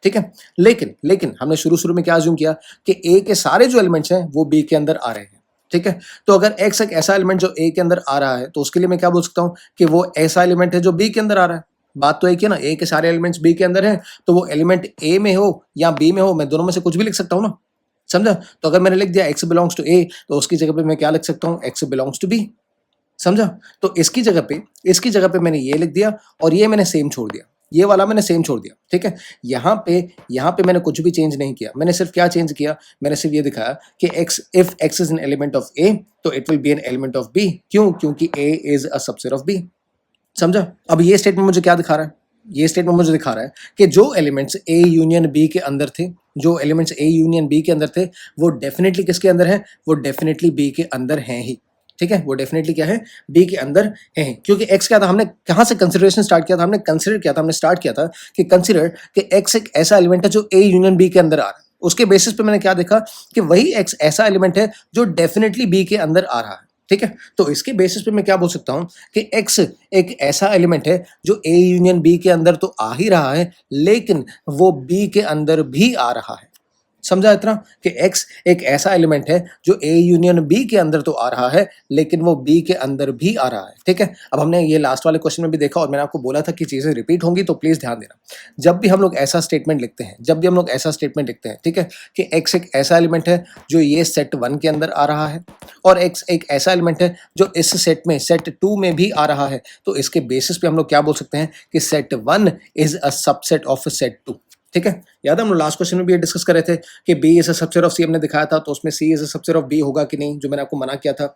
ठीक है, लेकिन लेकिन हमने शुरू में क्या अज्यूम किया कि ए के सारे जो एलिमेंट्स हैं वो बी के अंदर आ रहे हैं। ठीक है, तो अगर एक्स एक ऐसा एलिमेंट जो ए के अंदर आ रहा है, तो उसके लिए मैं क्या बोल सकता हूँ कि वो ऐसा एलिमेंट है जो बी के अंदर आ रहा है। बात तो एक ही है ना, ए के सारे एलिमेंट्स बी के अंदर हैं, तो वो एलिमेंट ए में हो या बी में हो, मैं दोनों में से कुछ भी लिख सकता हूँ ना। समझा? तो अगर मैंने लिख दिया एक्स बिलोंग्स टू ए, तो उसकी जगह पे मैं क्या लिख सकता हूँ? X belongs to B. समझा? तो इसकी जगह पे मैंने ये लिख दिया और ये मैंने सेम छोड़ दिया, ये वाला मैंने सेम छोड़ दिया। ठीक है, यहाँ पे मैंने कुछ भी चेंज नहीं किया। मैंने सिर्फ क्या चेंज किया? मैंने सिर्फ ये दिखाया कि X, if X is an element of A, तो it will be an element of B. क्यों? क्योंकि A is a subset of B. समझा? अब ये स्टेटमेंट मुझे क्या दिखा रहा है? ये स्टेटमेंट मुझे दिखा रहा है कि जो एलिमेंट्स ए यूनियन बी के अंदर थे, जो एलिमेंट्स ए यूनियन बी के अंदर थे, वो डेफिनेटली किसके अंदर है? वो डेफिनेटली बी के अंदर हैं ही। ठीक है, वो डेफिनेटली क्या है? बी के अंदर है। क्योंकि एक्स क्या था? हमने कहाँ से कंसिडरेशन स्टार्ट किया था? हमने स्टार्ट किया था कि कंसिडर कि एक्स एक ऐसा एलिमेंट है जो ए यूनियन बी के अंदर आ रहा है। उसके बेसिस पे मैंने क्या देखा कि वही एक्स ऐसा एलिमेंट है जो डेफिनेटली बी के अंदर आ रहा है। ठीक है, तो इसके बेसिस पे मैं क्या बोल सकता हूं कि एक्स एक ऐसा एलिमेंट है जो ए यूनियन बी के अंदर तो आ ही रहा है, लेकिन वो बी के अंदर भी आ रहा है। समझा इतना कि x एक ऐसा एलिमेंट है जो a यूनियन b के अंदर तो आ रहा है, लेकिन वो b के अंदर भी आ रहा है। ठीक है, अब हमने ये लास्ट वाले क्वेश्चन में भी देखा और मैंने आपको बोला था कि चीजें रिपीट होंगी, तो प्लीज ध्यान देना। जब भी हम लोग ऐसा स्टेटमेंट लिखते हैं, ठीक है, कि x एक ऐसा एलिमेंट है जो ये सेट 1 के अंदर आ रहा है और x एक ऐसा एलिमेंट है जो इस सेट में सेट 2 में भी आ रहा है, तो इसके बेसिस पे हम लोग क्या बोल सकते हैं कि set 1 is a subset of set 2। ठीक है, याद है हम लोग लास्ट क्वेश्चन में भी ये डिस्कस कर रहे थे कि B is a subset of C हमने दिखाया था, तो उसमें C is a subset of B होगा कि नहीं, जो मैंने आपको मना किया था।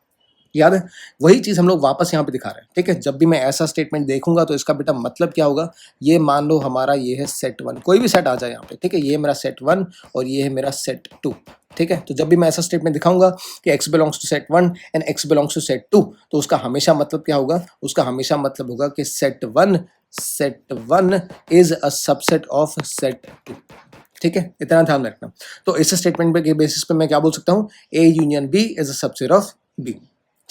याद है? वही चीज हम लोग वापस यहाँ पे दिखा रहे हैं। ठीक है, जब भी मैं ऐसा स्टेटमेंट देखूंगा तो इसका बेटा मतलब क्या होगा? ये मान लो हमारा ये है सेट 1, कोई भी सेट आ जाए यहाँ पे। ठीक है, ये मेरा सेट 1 और ये है मेरा सेट 2। ठीक है, तो जब भी मैं ऐसा स्टेटमेंट दिखाऊंगा कि x belongs to set 1 and x belongs to set 2, तो उसका हमेशा मतलब क्या होगा? उसका हमेशा मतलब होगा कि set 1 is a subset of set 2। ठीक है, इतना ध्यान रखना। तो इस स्टेटमेंट के बेसिस पे मैं क्या बोल सकता हूँ? A union B is a subset of B.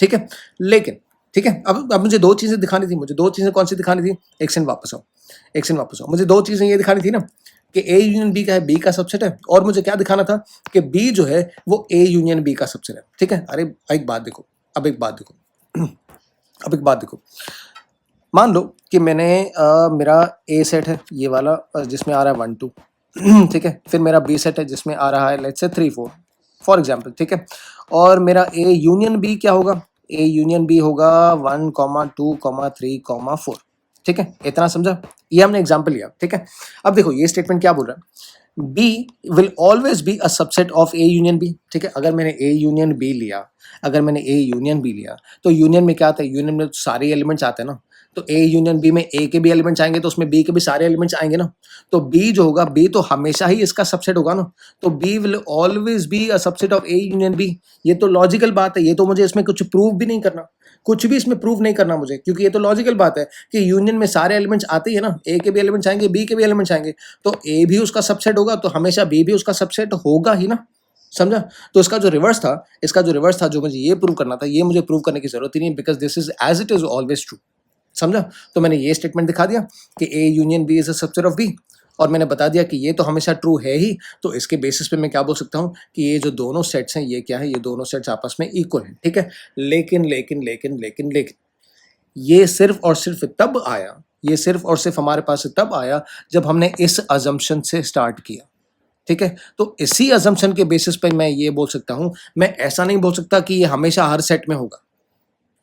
ठीक है, लेकिन ठीक है, अब मुझे दो चीजें दिखानी थी। मुझे दो चीजें कौन सी दिखानी थी? एक्शन वापस आओ। मुझे दो चीजें ये दिखानी थी ना कि ए यूनियन बी का है, बी का सबसेट है, और मुझे क्या दिखाना था कि बी जो है वो ए यूनियन बी का सबसेट है। ठीक है, अरे एक बात देखो, अब एक बात देखो, मान लो कि मैंने मेरा ए सेट है ये वाला जिसमें आ रहा है 1 2 ठीक है, फिर मेरा बी सेट है जिसमें आ रहा है लेट्स से 3 4। फॉर एग्जाम्पल, ठीक है। और मेरा ए यूनियन बी क्या होगा, ए यूनियन बी होगा 1, 2, 3, 4, ठीक है। इतना समझा, ये हमने एग्जाम्पल लिया, ठीक है। अब देखो ये स्टेटमेंट क्या बोल रहा है, B will always be a subset of A union B, ठीक है। अगर मैंने ए यूनियन बी लिया, अगर मैंने ए यूनियन बी लिया, तो यूनियन में क्या आता है, यूनियन में तो सारे एलिमेंट्स आते हैं ना, तो ए यूनियन बी में ए के भी एलिमेंट्स आएंगे तो उसमें बी के भी सारे एलिमेंट्स आएंगे ना, तो बी जो होगा, बी तो हमेशा ही इसका सबसेट होगा ना, तो B will always be a subset of A union B. ये तो लॉजिकल बात है, ये तो मुझे इसमें कुछ प्रूव भी नहीं करना, कुछ भी इसमें प्रूव नहीं करना मुझे, क्योंकि ये तो लॉजिकल बात है कि यूनियन में सारे एलिमेंट्स आते ही है ना, ए के भी एलिमेंट्स आएंगे, बी के भी एलिमेंट्स आएंगे, तो ए भी उसका सबसेट होगा, तो हमेशा बी भी उसका सबसेट होगा ही ना, समझा। तो इसका जो रिवर्स था, इसका जो रिवर्स था, जो मुझे ये प्रूव करना था, ये मुझे प्रूव करने की जरूरत ही नहीं, because this is as it is always true, समझा। तो मैंने ये स्टेटमेंट दिखा दिया कि A union B is a subset of B, और मैंने बता दिया कि ये तो हमेशा ट्रू है ही, तो इसके बेसिस पे मैं क्या बोल सकता हूँ कि ये जो दोनों सेट्स हैं, ये क्या है, ये दोनों सेट्स आपस में इक्वल हैं, ठीक है। लेकिन लेकिन लेकिन लेकिन लेकिन ये सिर्फ और सिर्फ तब आया, ये सिर्फ और सिर्फ हमारे पास तब आया जब हमने इस अजम्पशन से स्टार्ट किया, ठीक है। तो इसी अजम्पशन के बेसिस पे मैं ये बोल सकता हूँ, मैं ऐसा नहीं बोल सकता कि ये हमेशा हर सेट में होगा,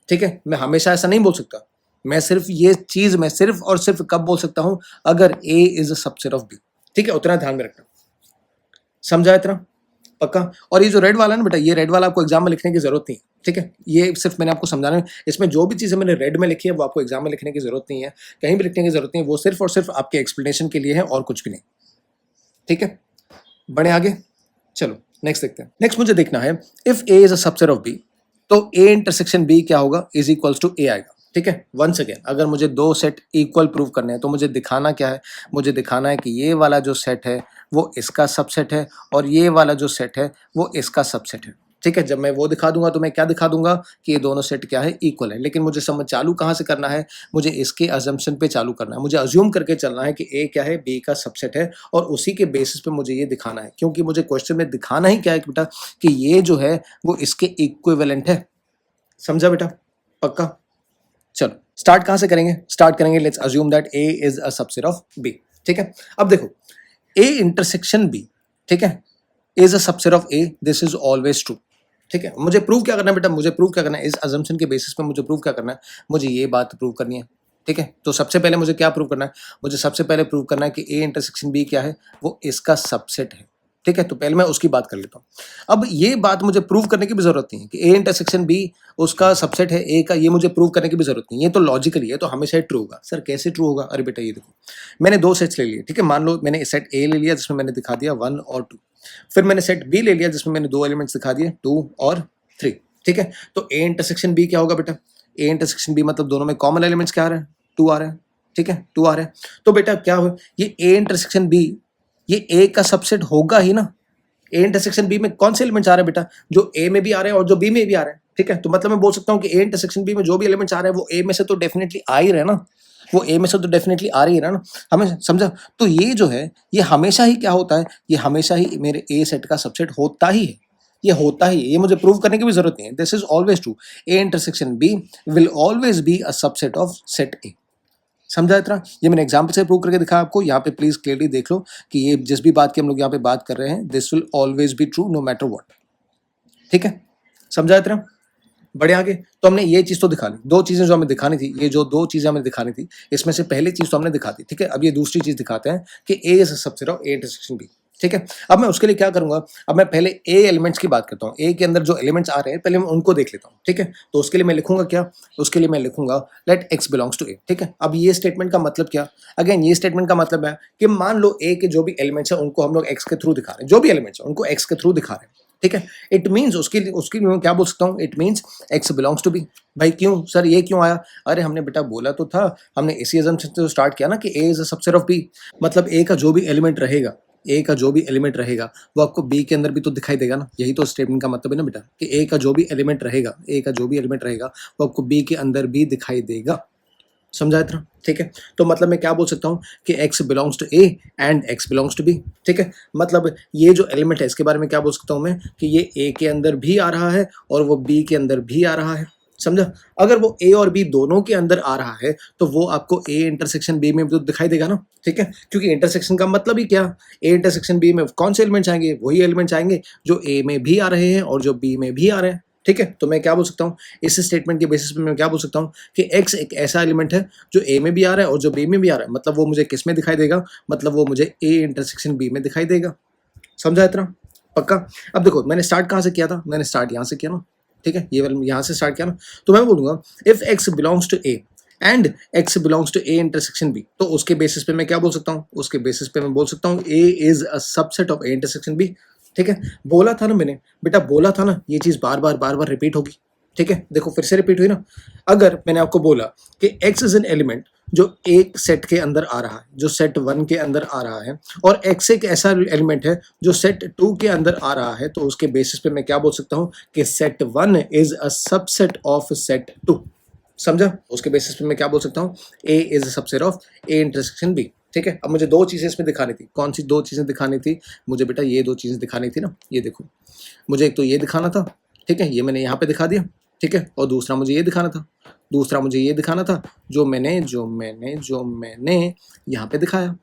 ठीक है। मैं हमेशा ऐसा नहीं बोल सकता, मैं सिर्फ ये चीज मैं सिर्फ और सिर्फ कब बोल सकता हूं, अगर A is a subset of B, ठीक है। उतना ध्यान में रखना, समझा इतना पक्का। और ये जो रेड वाला है ना बेटा, ये रेड वाला आपको एग्जाम में लिखने की जरूरत नहीं है, ठीक है। ये सिर्फ मैंने आपको समझाना है, इसमें जो भी चीजें मैंने रेड में लिखी है वो आपको एग्जाम में लिखने की जरूरत नहीं है, कहीं भी लिखने की जरूरत नहीं है, वो सिर्फ और सिर्फ आपके एक्सप्लेनेशन के लिए है और कुछ भी नहीं, ठीक है। बढ़े आगे, चलो नेक्स्ट देखते हैं। नेक्स्ट मुझे देखना है, if A is a subset of B, तो ए इंटरसेक्शन बी क्या होगा, इज इक्वल्स टू ए आएगा, ठीक है। वंस अगेन, अगर मुझे दो सेट इक्वल प्रूव करने हैं तो मुझे दिखाना क्या है, मुझे दिखाना है कि ये वाला जो सेट है वो इसका सबसेट है और ये वाला जो सेट है वो इसका सबसेट है, ठीक है। जब मैं वो दिखा दूंगा तो मैं क्या दिखा दूंगा कि ये दोनों सेट क्या है, इक्वल है। लेकिन मुझे समझ चालू कहाँ से करना है, मुझे इसके अजम्पशन पे चालू करना है, मुझे अज्यूम करके चलना है कि ए क्या है, बी का सबसेट है, और उसी के बेसिस पे मुझे ये दिखाना है, क्योंकि मुझे क्वेश्चन में दिखाना ही क्या है बेटा, कि ये जो है वो इसके इक्विवेलेंट है, समझा बेटा पक्का। चलो स्टार्ट कहाँ से करेंगे, स्टार्ट करेंगे, let's assume that A is a subset of B, ठीक है। अब देखो ए इंटरसेक्शन बी, ठीक है, is a subset of A, this is always true, ठीक है। मुझे प्रूव क्या करना है बेटा, मुझे प्रूव क्या करना है, इस अजम्पशन के बेसिस पे मुझे प्रूव क्या करना है, मुझे ये बात प्रूव करनी है, ठीक है। तो सबसे पहले मुझे क्या प्रूव करना है, मुझे सबसे पहले प्रूव करना है कि ए इंटरसेक्शन बी क्या है, वो इसका सबसेट है, ठीक है। तो पहले मैं उसकी बात कर लेता हूँ। अब ये बात मुझे प्रूव करने की भी जरूरत नहीं है कि ए इंटरसेक्शन बी उसका सबसेट है ए का, ये मुझे प्रूव करने की भी जरूरत नहीं है, ये तो लॉजिकली है, तो हमेशा ही ट्रू होगा। सर कैसे ट्रू होगा, अरे बेटा ये देखो, मैंने दो सेट्स ले लिए, ठीक है। मान लो मैंने सेट ए ले लिया जिसमें मैंने दिखा दिया 1 और 2, फिर मैंने सेट बी ले लिया जिसमें मैंने दो एलिमेंट्स दिखा दिए 2 और 3, ठीक है। तो ए इंटरसेक्शन बी क्या होगा बेटा, ए इंटरसेक्शन बी मतलब दोनों में कॉमन एलिमेंट्स क्या आ रहे हैं, 2 आ रहे हैं, ठीक है, 2 आ रहे हैं। तो बेटा क्या हो, ये ए इंटरसेक्शन बी ये ए का सबसेट होगा ही ना। ए इंटरसेक्शन बी में कौन से एलिमेंट्स आ रहे हैं बेटा, जो ए में भी आ रहे हैं और जो बी में भी आ रहे हैं, ठीक है। तो मतलब मैं बोल सकता हूँ कि ए इंटरसेक्शन बी में जो भी एलिमेंट्स आ रहे हैं वो ए में से तो डेफिनेटली आ ही रहे ना, वो ए में से तो डेफिनेटली आ रही है ना, हमें समझा। तो ये जो है ये हमेशा ही क्या होता है, ये हमेशा ही मेरे ए सेट का सबसेट होता ही है, ये होता ही है, ये मुझे प्रूव करने की भी जरूरत नहीं है, this is always true, A intersection B will always be a subset of set A, समझा इतना। ये मैंने एग्जाम्पल से प्रूव करके दिखाया आपको, यहाँ पे प्लीज क्लियरली देख लो कि ये जिस भी बात की हम लोग यहाँ पे बात कर रहे हैं, this will always be true no matter what, ठीक है, समझा इतना। बड़े आगे, तो हमने ये चीज तो दिखा ली, दो चीजें जो हमें दिखानी थी, ये जो दो चीजें हमें दिखानी थी, इसमें से पहली चीज तो हमने दिखा दी, ठीक है। अब ये दूसरी चीज दिखाते हैं कि A is a subset of A intersection B, ठीक है। अब मैं उसके लिए क्या करूंगा, अब मैं पहले ए एलिमेंट्स की बात करता हूँ, ए के अंदर जो एलिमेंट्स आ रहे हैं पहले मैं उनको देख लेता हूँ, ठीक है। तो उसके लिए मैं लिखूंगा क्या, उसके लिए मैं लिखूंगा लेट एक्स बिलोंग्स टू ए, ठीक है। अब ये स्टेटमेंट का मतलब क्या, अगेन ये स्टेटमेंट का मतलब है कि मान लो ए के जो भी एलिमेंट्स है उनको हम लोग एक्स के थ्रू दिखा रहे हैं, जो भी एलिमेंट्स है उनको एक्स के थ्रू दिखा रहे हैं, ठीक है। इट मीन्स उसके लिए मैं क्या बोल सकता हूँ, it means X belongs to B. भाई क्यों सर, ये क्यों आया, अरे हमने बेटा बोला तो था, हमने इसी अजम्पशन से स्टार्ट किया ना कि A is a subset of B, मतलब ए का जो भी एलिमेंट रहेगा, ए का जो भी एलिमेंट रहेगा वो आपको बी के अंदर भी तो दिखाई देगा ना, यही तो स्टेटमेंट का मतलब है ना बेटा, कि ए का जो भी एलिमेंट रहेगा, ए का जो भी एलिमेंट रहेगा वो आपको बी के अंदर भी दिखाई देगा, समझा इतना, ठीक है। तो मतलब मैं क्या बोल सकता हूँ कि x belongs to a and x belongs to b, ठीक है। मतलब ये जो एलिमेंट है इसके बारे में क्या बोल सकता हूँ मैं कि ये a के अंदर भी आ रहा है और वो b के अंदर भी आ रहा है, समझा? अगर वो ए और बी दोनों के अंदर आ रहा है, तो वो आपको ए इंटरसेक्शन बी में तो दिखाई देगा ना, ठीक है? क्योंकि इंटरसेक्शन का मतलब ही क्या? ए इंटरसेक्शन बी में कौन से एलिमेंट्स आएँगे? वही एलिमेंट्स आएँगे जो ए में भी आ रहे हैं और जो बी में भी आ रहे हैं, ठीक है? तो मैं क्या बोल सकता हूँ? इस स्टेटमेंट के बेसिस पे मैं क्या बोल सकता हूँ कि एक्स एक ऐसा एलिमेंट है जो ए में भी आ रहा है और जो बी में भी आ रहा है। मतलब वो मुझे किस में दिखाई देगा? मतलब वो मुझे ए इंटरसेक्शन बी में दिखाई देगा। समझा इतना? पक्का? अब देखो मैंने स्टार्ट कहाँ से किया था? मैंने स्टार्ट यहाँ से किया ना, ठीक है? ये वाला यहाँ से स्टार्ट किया ना, तो मैं बोलूँगा if X belongs to A and x belongs to A intersection B, तो उसके बेसिस पे मैं क्या बोल सकता हूँ? उसके बेसिस पे मैं बोल सकता हूँ A is a subset of A intersection B, ठीक है? बोला था ना मैंने, बेटा बोला था ना, ये चीज़ बार-बार रिपीट होगी, ठीक है? देखो फिर से रिपीट हुई ना। अगर मैंने आपको बोला कि एक्स इज एन एलिमेंट जो एक सेट के अंदर आ रहा है, जो सेट 1 के अंदर आ रहा है, और एक्स एक ऐसा एलिमेंट है जो सेट 2 के अंदर आ रहा है, तो उसके बेसिस पे मैं क्या बोल सकता हूँ कि set 1 is a subset of set 2। समझा? उसके बेसिस पे मैं क्या बोल सकता हूँ? A is a subset of A intersection B, ठीक है? अब मुझे 2 चीज़ें इसमें दिखानी थी। कौन सी 2 चीज़ें दिखानी थी? मुझे बेटा ये 2 चीज़ें दिखानी थी ना, ये देखो। मुझे एक तो ये दिखाना था, ठीक है? ये मैंने यहाँ पे दिखा दिया, ठीक है? और दूसरा मुझे ये दिखाना था। दूसरा मुझे ये दिखाना था जो मैंने यहाँ पे दिखाया,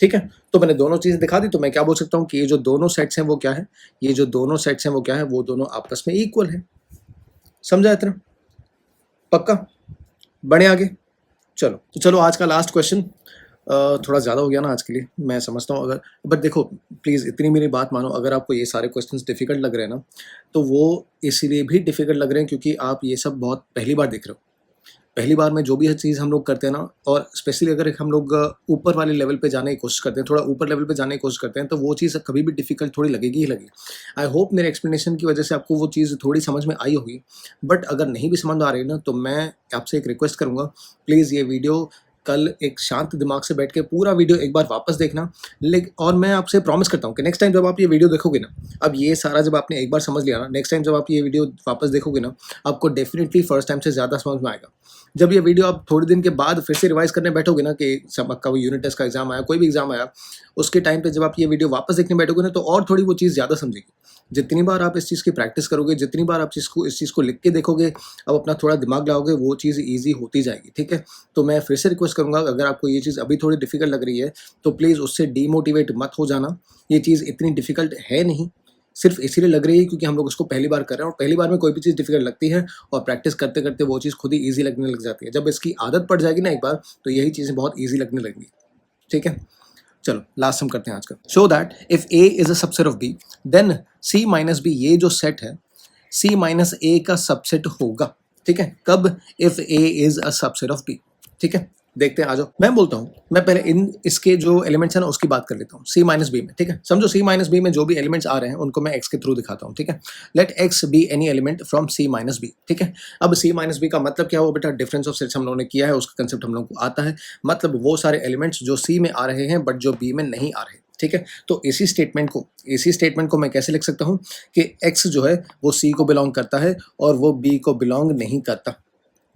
ठीक है? तो मैंने दोनों चीज़ें दिखा दी, तो मैं क्या बोल सकता हूँ कि ये जो दोनों सेट्स हैं वो क्या है? ये जो दोनों सेट्स हैं वो क्या है? वो दोनों आपस में इक्वल है। समझा इतना? पक्का? बढ़े आगे? चलो, तो चलो आज का लास्ट क्वेश्चन। थोड़ा ज़्यादा हो गया ना आज के लिए, मैं समझता हूँ। अगर बट देखो प्लीज़ इतनी मेरी बात मानो, अगर आपको ये सारे क्वेश्चंस डिफ़िकल्ट लग रहे हैं ना, तो वो इसीलिए भी डिफ़िकल्ट लग रहे हैं क्योंकि आप ये सब बहुत पहली बार देख रहे हो। पहली बार में जो भी चीज़ हम लोग करते हैं ना, और स्पेशली अगर हम लोग ऊपर वाले लेवल पे जाने की कोशिश करते हैं, थोड़ा ऊपर लेवल पे जाने की कोशिश करते हैं, तो वो चीज़ कभी भी डिफ़िकल्ट थोड़ी लगेगी ही लगेगी। आई होप मेरे एक्सप्लेनेशन की वजह से आपको वो चीज़ थोड़ी समझ में आई होगी। बट अगर नहीं भी समझ में आ रही है ना, तो मैं आपसे एक रिक्वेस्ट करूँगा, प्लीज़ ये वीडियो कल एक शांत दिमाग से बैठ के पूरा वीडियो एक बार वापस देखना। और मैं आपसे प्रॉमिस करता हूँ कि नेक्स्ट टाइम जब आप ये वीडियो देखोगे ना, अब ये सारा जब आपने एक बार समझ लिया ना, नेक्स्ट टाइम जब आप ये वीडियो वापस देखोगे ना, आपको डेफिनेटली फर्स्ट टाइम से ज़्यादा समझ में आएगा। जब ये वीडियो आप थोड़े दिन के बाद फिर से रिवाइज करने बैठोगे ना, कि सब आपका वो यूनिट टेस्ट का एग्जाम आया, कोई भी एग्जाम आया, उसके टाइम पे जब आप ये वीडियो वापस देखने बैठोगे ना, तो और थोड़ी वो चीज़ ज़्यादा समझेगी। जितनी बार आप इस चीज़ की प्रैक्टिस करोगे, जितनी बार आप इस चीज़ को लिख के देखोगे, अब अपना थोड़ा दिमाग लगाओगे, वो चीज़ ईजी होती जाएगी, ठीक है? तो मैं फिर से रिक्वेस्ट करूँगा, अगर आपको ये चीज़ अभी थोड़ी डिफिकल्ट लग रही है, तो प्लीज़ उससे डीमोटिवेट मत हो जाना। ये चीज़ इतनी डिफिकल्ट है नहीं, सिर्फ इसीलिए लग रही है क्योंकि हम लोग उसको पहली बार कर रहे हैं, और पहली बार में कोई भी चीज़ डिफिकल्ट लगती है, और प्रैक्टिस करते करते वो चीज़ खुद ही ईजी लगने लग जाती है। जब इसकी आदत पड़ जाएगी ना एक बार, तो यही चीज़ें बहुत ईजी लगने लगेंगी, ठीक है? चलो लास्ट हम करते हैं आज का। Show that if A is a subset of B, then C minus B, ये जो सेट है सी माइनस ए का सबसेट होगा, ठीक है? कब? If A is a subset of B, ठीक है? देखते हैं, आ जाओ। मैं बोलता हूँ, मैं पहले इसके जो एलिमेंट्स है ना उसकी बात कर लेता हूँ, सी माइनस बी में, ठीक है? समझो सी माइनस बी में जो भी एलिमेंट्स आ रहे हैं उनको मैं एक्स के थ्रू दिखाता हूँ, ठीक है? Let x be any element from C minus B, ठीक है? अब सी माइनस बी का मतलब क्या हुआ बेटा? डिफरेंस ऑफ सेट्स हम लोगों ने किया है, उसका कंसेप्ट हम लोगों को आता है। मतलब वो सारे एलिमेंट्स जो सी में आ रहे हैं बट जो बी में नहीं आ रहे, ठीक है? तो इसी स्टेटमेंट को मैं कैसे लिख सकता हूँ कि एक्स जो है वो सी को बिलोंग करता है और वो बी को बिलोंग नहीं करता,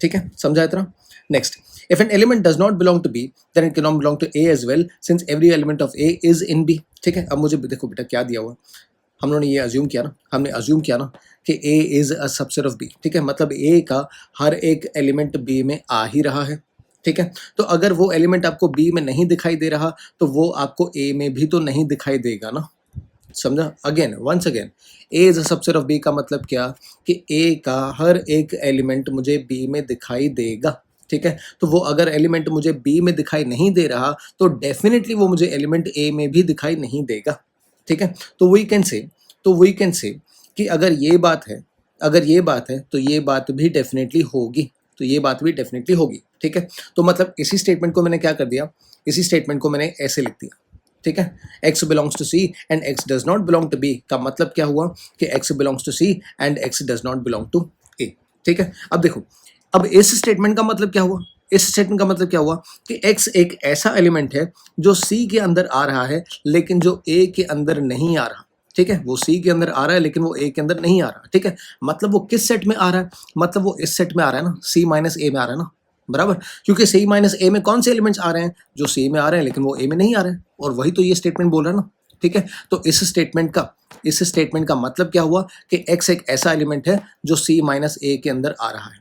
ठीक है? समझा इतना? Next, if an element does not belong to B, then it cannot belong to A as well, since every element of A is in B, ठीक है? अब मुझे देखो बेटा क्या दिया हुआ, हम लोगों ने ये अज्यूम किया ना, हमने अज्यूम किया ना कि A is a subset of B, ठीक है? मतलब A का हर एक एलिमेंट B में आ ही रहा है, ठीक है? तो अगर वो एलिमेंट आपको B में नहीं दिखाई दे रहा, तो वो आपको A में भी तो नहीं दिखाई देगा ना। समझा? Again once again, A is a subset of B का मतलब क्या कि ए का हर एक एलिमेंट मुझे बी में दिखाई देगा, ठीक है? तो वो अगर एलिमेंट मुझे बी में दिखाई नहीं दे रहा, तो डेफिनेटली वो मुझे एलिमेंट ए में भी दिखाई नहीं देगा, ठीक है? तो वी कैन से कि अगर ये बात है, तो ये बात भी डेफिनेटली होगी, ठीक है? तो मतलब इसी स्टेटमेंट को मैंने क्या कर दिया, इसी स्टेटमेंट को मैंने ऐसे लिख दिया, ठीक है? x belongs to c and x does not belong to b का मतलब क्या हुआ कि x belongs to c and x does not belong to a, ठीक है? अब देखो, अब इस स्टेटमेंट का मतलब क्या हुआ, कि x एक ऐसा एलिमेंट है जो c के अंदर आ रहा है लेकिन जो a के अंदर नहीं आ रहा, ठीक है? वो c के अंदर आ रहा है लेकिन वो a के अंदर नहीं आ रहा, ठीक है? मतलब वो किस सेट में आ रहा है? मतलब वो इस सेट में आ रहा है ना, c माइनस a में आ रहा है ना, बराबर? क्योंकि सी माइनस ए में कौन से एलिमेंट्स आ रहे हैं? जो सी में आ रहे हैं लेकिन वो ए में नहीं आ रहे हैं, और वही तो ये स्टेटमेंट बोल रहा है ना, ठीक है? तो इस स्टेटमेंट का मतलब क्या हुआ कि एक्स एक ऐसा एलिमेंट है जो सी माइनस ए के अंदर आ रहा है,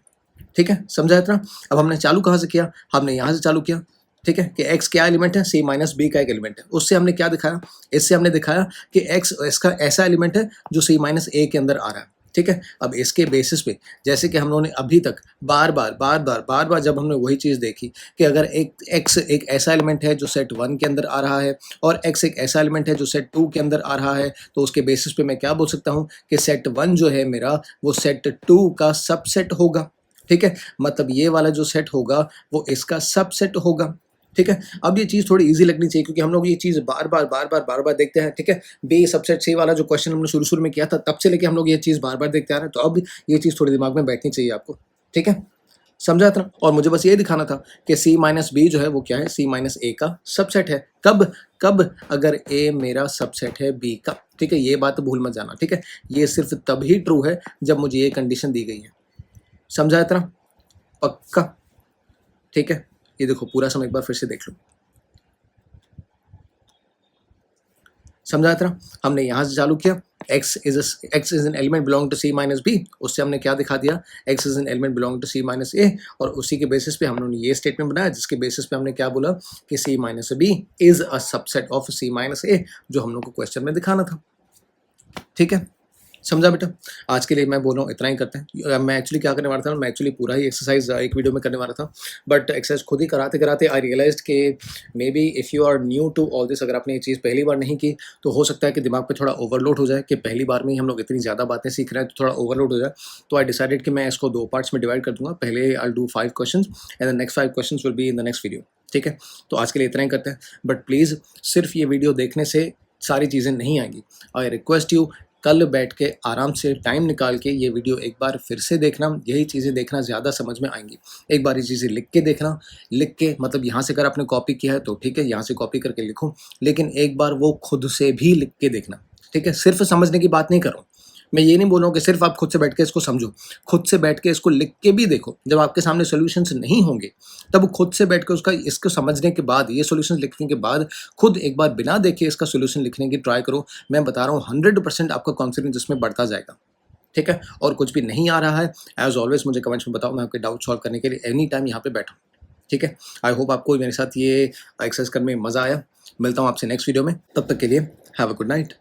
ठीक है, समझा इतना? अब हमने चालू कहाँ से किया? हमने यहाँ से चालू किया, ठीक है, कि x क्या एलिमेंट है? c माइनस b का एक एलिमेंट है। उससे हमने क्या दिखाया? इससे हमने दिखाया कि x इसका ऐसा एलिमेंट है जो c माइनस a के अंदर आ रहा है, ठीक है? अब इसके बेसिस पे जैसे कि हम लोगों ने अभी तक बार-बार जब हमने वही चीज़ देखी कि अगर एक x एक ऐसा एलिमेंट है जो सेट 1 के अंदर आ रहा है और x एक ऐसा एलिमेंट है जो सेट 2 के अंदर आ रहा है, तो उसके बेसिस पे मैं क्या बोल सकता हूँ कि सेट 1 जो है मेरा वो सेट 2 का सबसेट होगा, ठीक है? मतलब ये वाला जो सेट होगा वो इसका सबसेट होगा, ठीक है? अब ये चीज़ थोड़ी ईज़ी लगनी चाहिए क्योंकि हम लोग ये चीज़ बार-बार देखते हैं, ठीक है? बी सबसेट सी वाला जो क्वेश्चन हमने शुरू-शुरू में किया था तब से लेके हम लोग ये चीज़ बार-बार देखते आ रहे हैं, तो अब ये चीज़ थोड़ी दिमाग में बैठनी चाहिए आपको, ठीक है? समझा इतना? और मुझे बस ये दिखाना था कि सी माइनस बी जो है वो क्या है? सी माइनस ए का सबसेट है। कब? कब? अगर ए मेरा सबसेट है बी का, ठीक है? ये बात भूल मत जाना, ठीक है? ये सिर्फ़ तभी ट्रू है जब मुझे ये कंडीशन दी गई है। समझा इतना? पक्का? ठीक है? ये देखो पूरा सम एक बार फिर से देख लो। समझा इतना? हमने यहाँ से चालू किया, x is an element belong to c minus b, उससे हमने क्या दिखा दिया? x is an element belong to c minus a, और उसी के बेसिस पे हम लोगों ने ये स्टेटमेंट बनाया जिसके बेसिस पे हमने क्या बोला कि c minus b is a subset of c minus a, जो हम लोग को क्वेश्चन में दिखाना था, ठीक है? समझा बेटा? आज के लिए मैं बोल रहा हूँ इतना ही करते हैं। मैं एक्चुअली क्या करने वाला था, मैं एक्चुअली पूरा ही एक्सरसाइज़ एक वीडियो में करने वाला था, बट एक्सरसाइज़ खुद ही कराते-कराते आई रियलाइज़्ड कि maybe if you are new to all this, अगर आपने ये चीज़ पहली बार नहीं की, तो हो सकता है कि दिमाग पे थोड़ा ओवरलोड हो जाए कि पहली बार में ही हम लोग इतनी ज़्यादा बातें सीख रहे हैं, तो थोड़ा ओवरलोड हो जाए। तो आई डिसाइडेड कि मैं इसको 2 पार्ट्स में डिवाइड कर दूँगा। पहले I will do 5 questions and the next 5 questions will be in the next video, ठीक है? तो आज के लिए इतना ही करते हैं, बट प्लीज़ सिर्फ़ ये वीडियो देखने से सारी चीज़ें नहीं आएँगी। आई रिक्वेस्ट यू, कल बैठ के आराम से टाइम निकाल के ये वीडियो एक बार फिर से देखना, यही चीज़ें देखना ज़्यादा समझ में आएँगी। एक बार ये चीज़ें लिख के देखना, लिख के मतलब यहाँ से अगर आपने कॉपी किया है तो ठीक है, यहाँ से कॉपी करके लिखो, लेकिन एक बार वो खुद से भी लिख के देखना, ठीक है? सिर्फ़ समझने की बात नहीं कर रहा हूँ। मैं ये नहीं बोल रहा हूँ कि सिर्फ़ आप खुद से बैठ के इसको समझो, खुद से बैठ के इसको लिख के भी देखो। जब आपके सामने सॉल्यूशंस नहीं होंगे, तब खुद से बैठ के उसका इसको समझने के बाद, ये सॉल्यूशंस लिखने के बाद, खुद एक बार बिना देखे इसका सॉल्यूशन लिखने की ट्राई करो। मैं बता रहा हूँ 100% आपका कॉन्फिडेंस इसमें बढ़ता जाएगा, ठीक है? और कुछ भी नहीं आ रहा है, एज़ ऑलवेज़ मुझे कमेंट्स में बताओ, मैं आपके डाउट सॉल्व करने के लिए एनी टाइम यहाँ पे बैठा हूँ, ठीक है? आई होप आपको मेरे साथ ये एक्सरसाइज करने में मज़ा आया। मिलता हूँ आपसे नेक्स्ट वीडियो में, तब तक के लिए हैव अ गुड नाइट।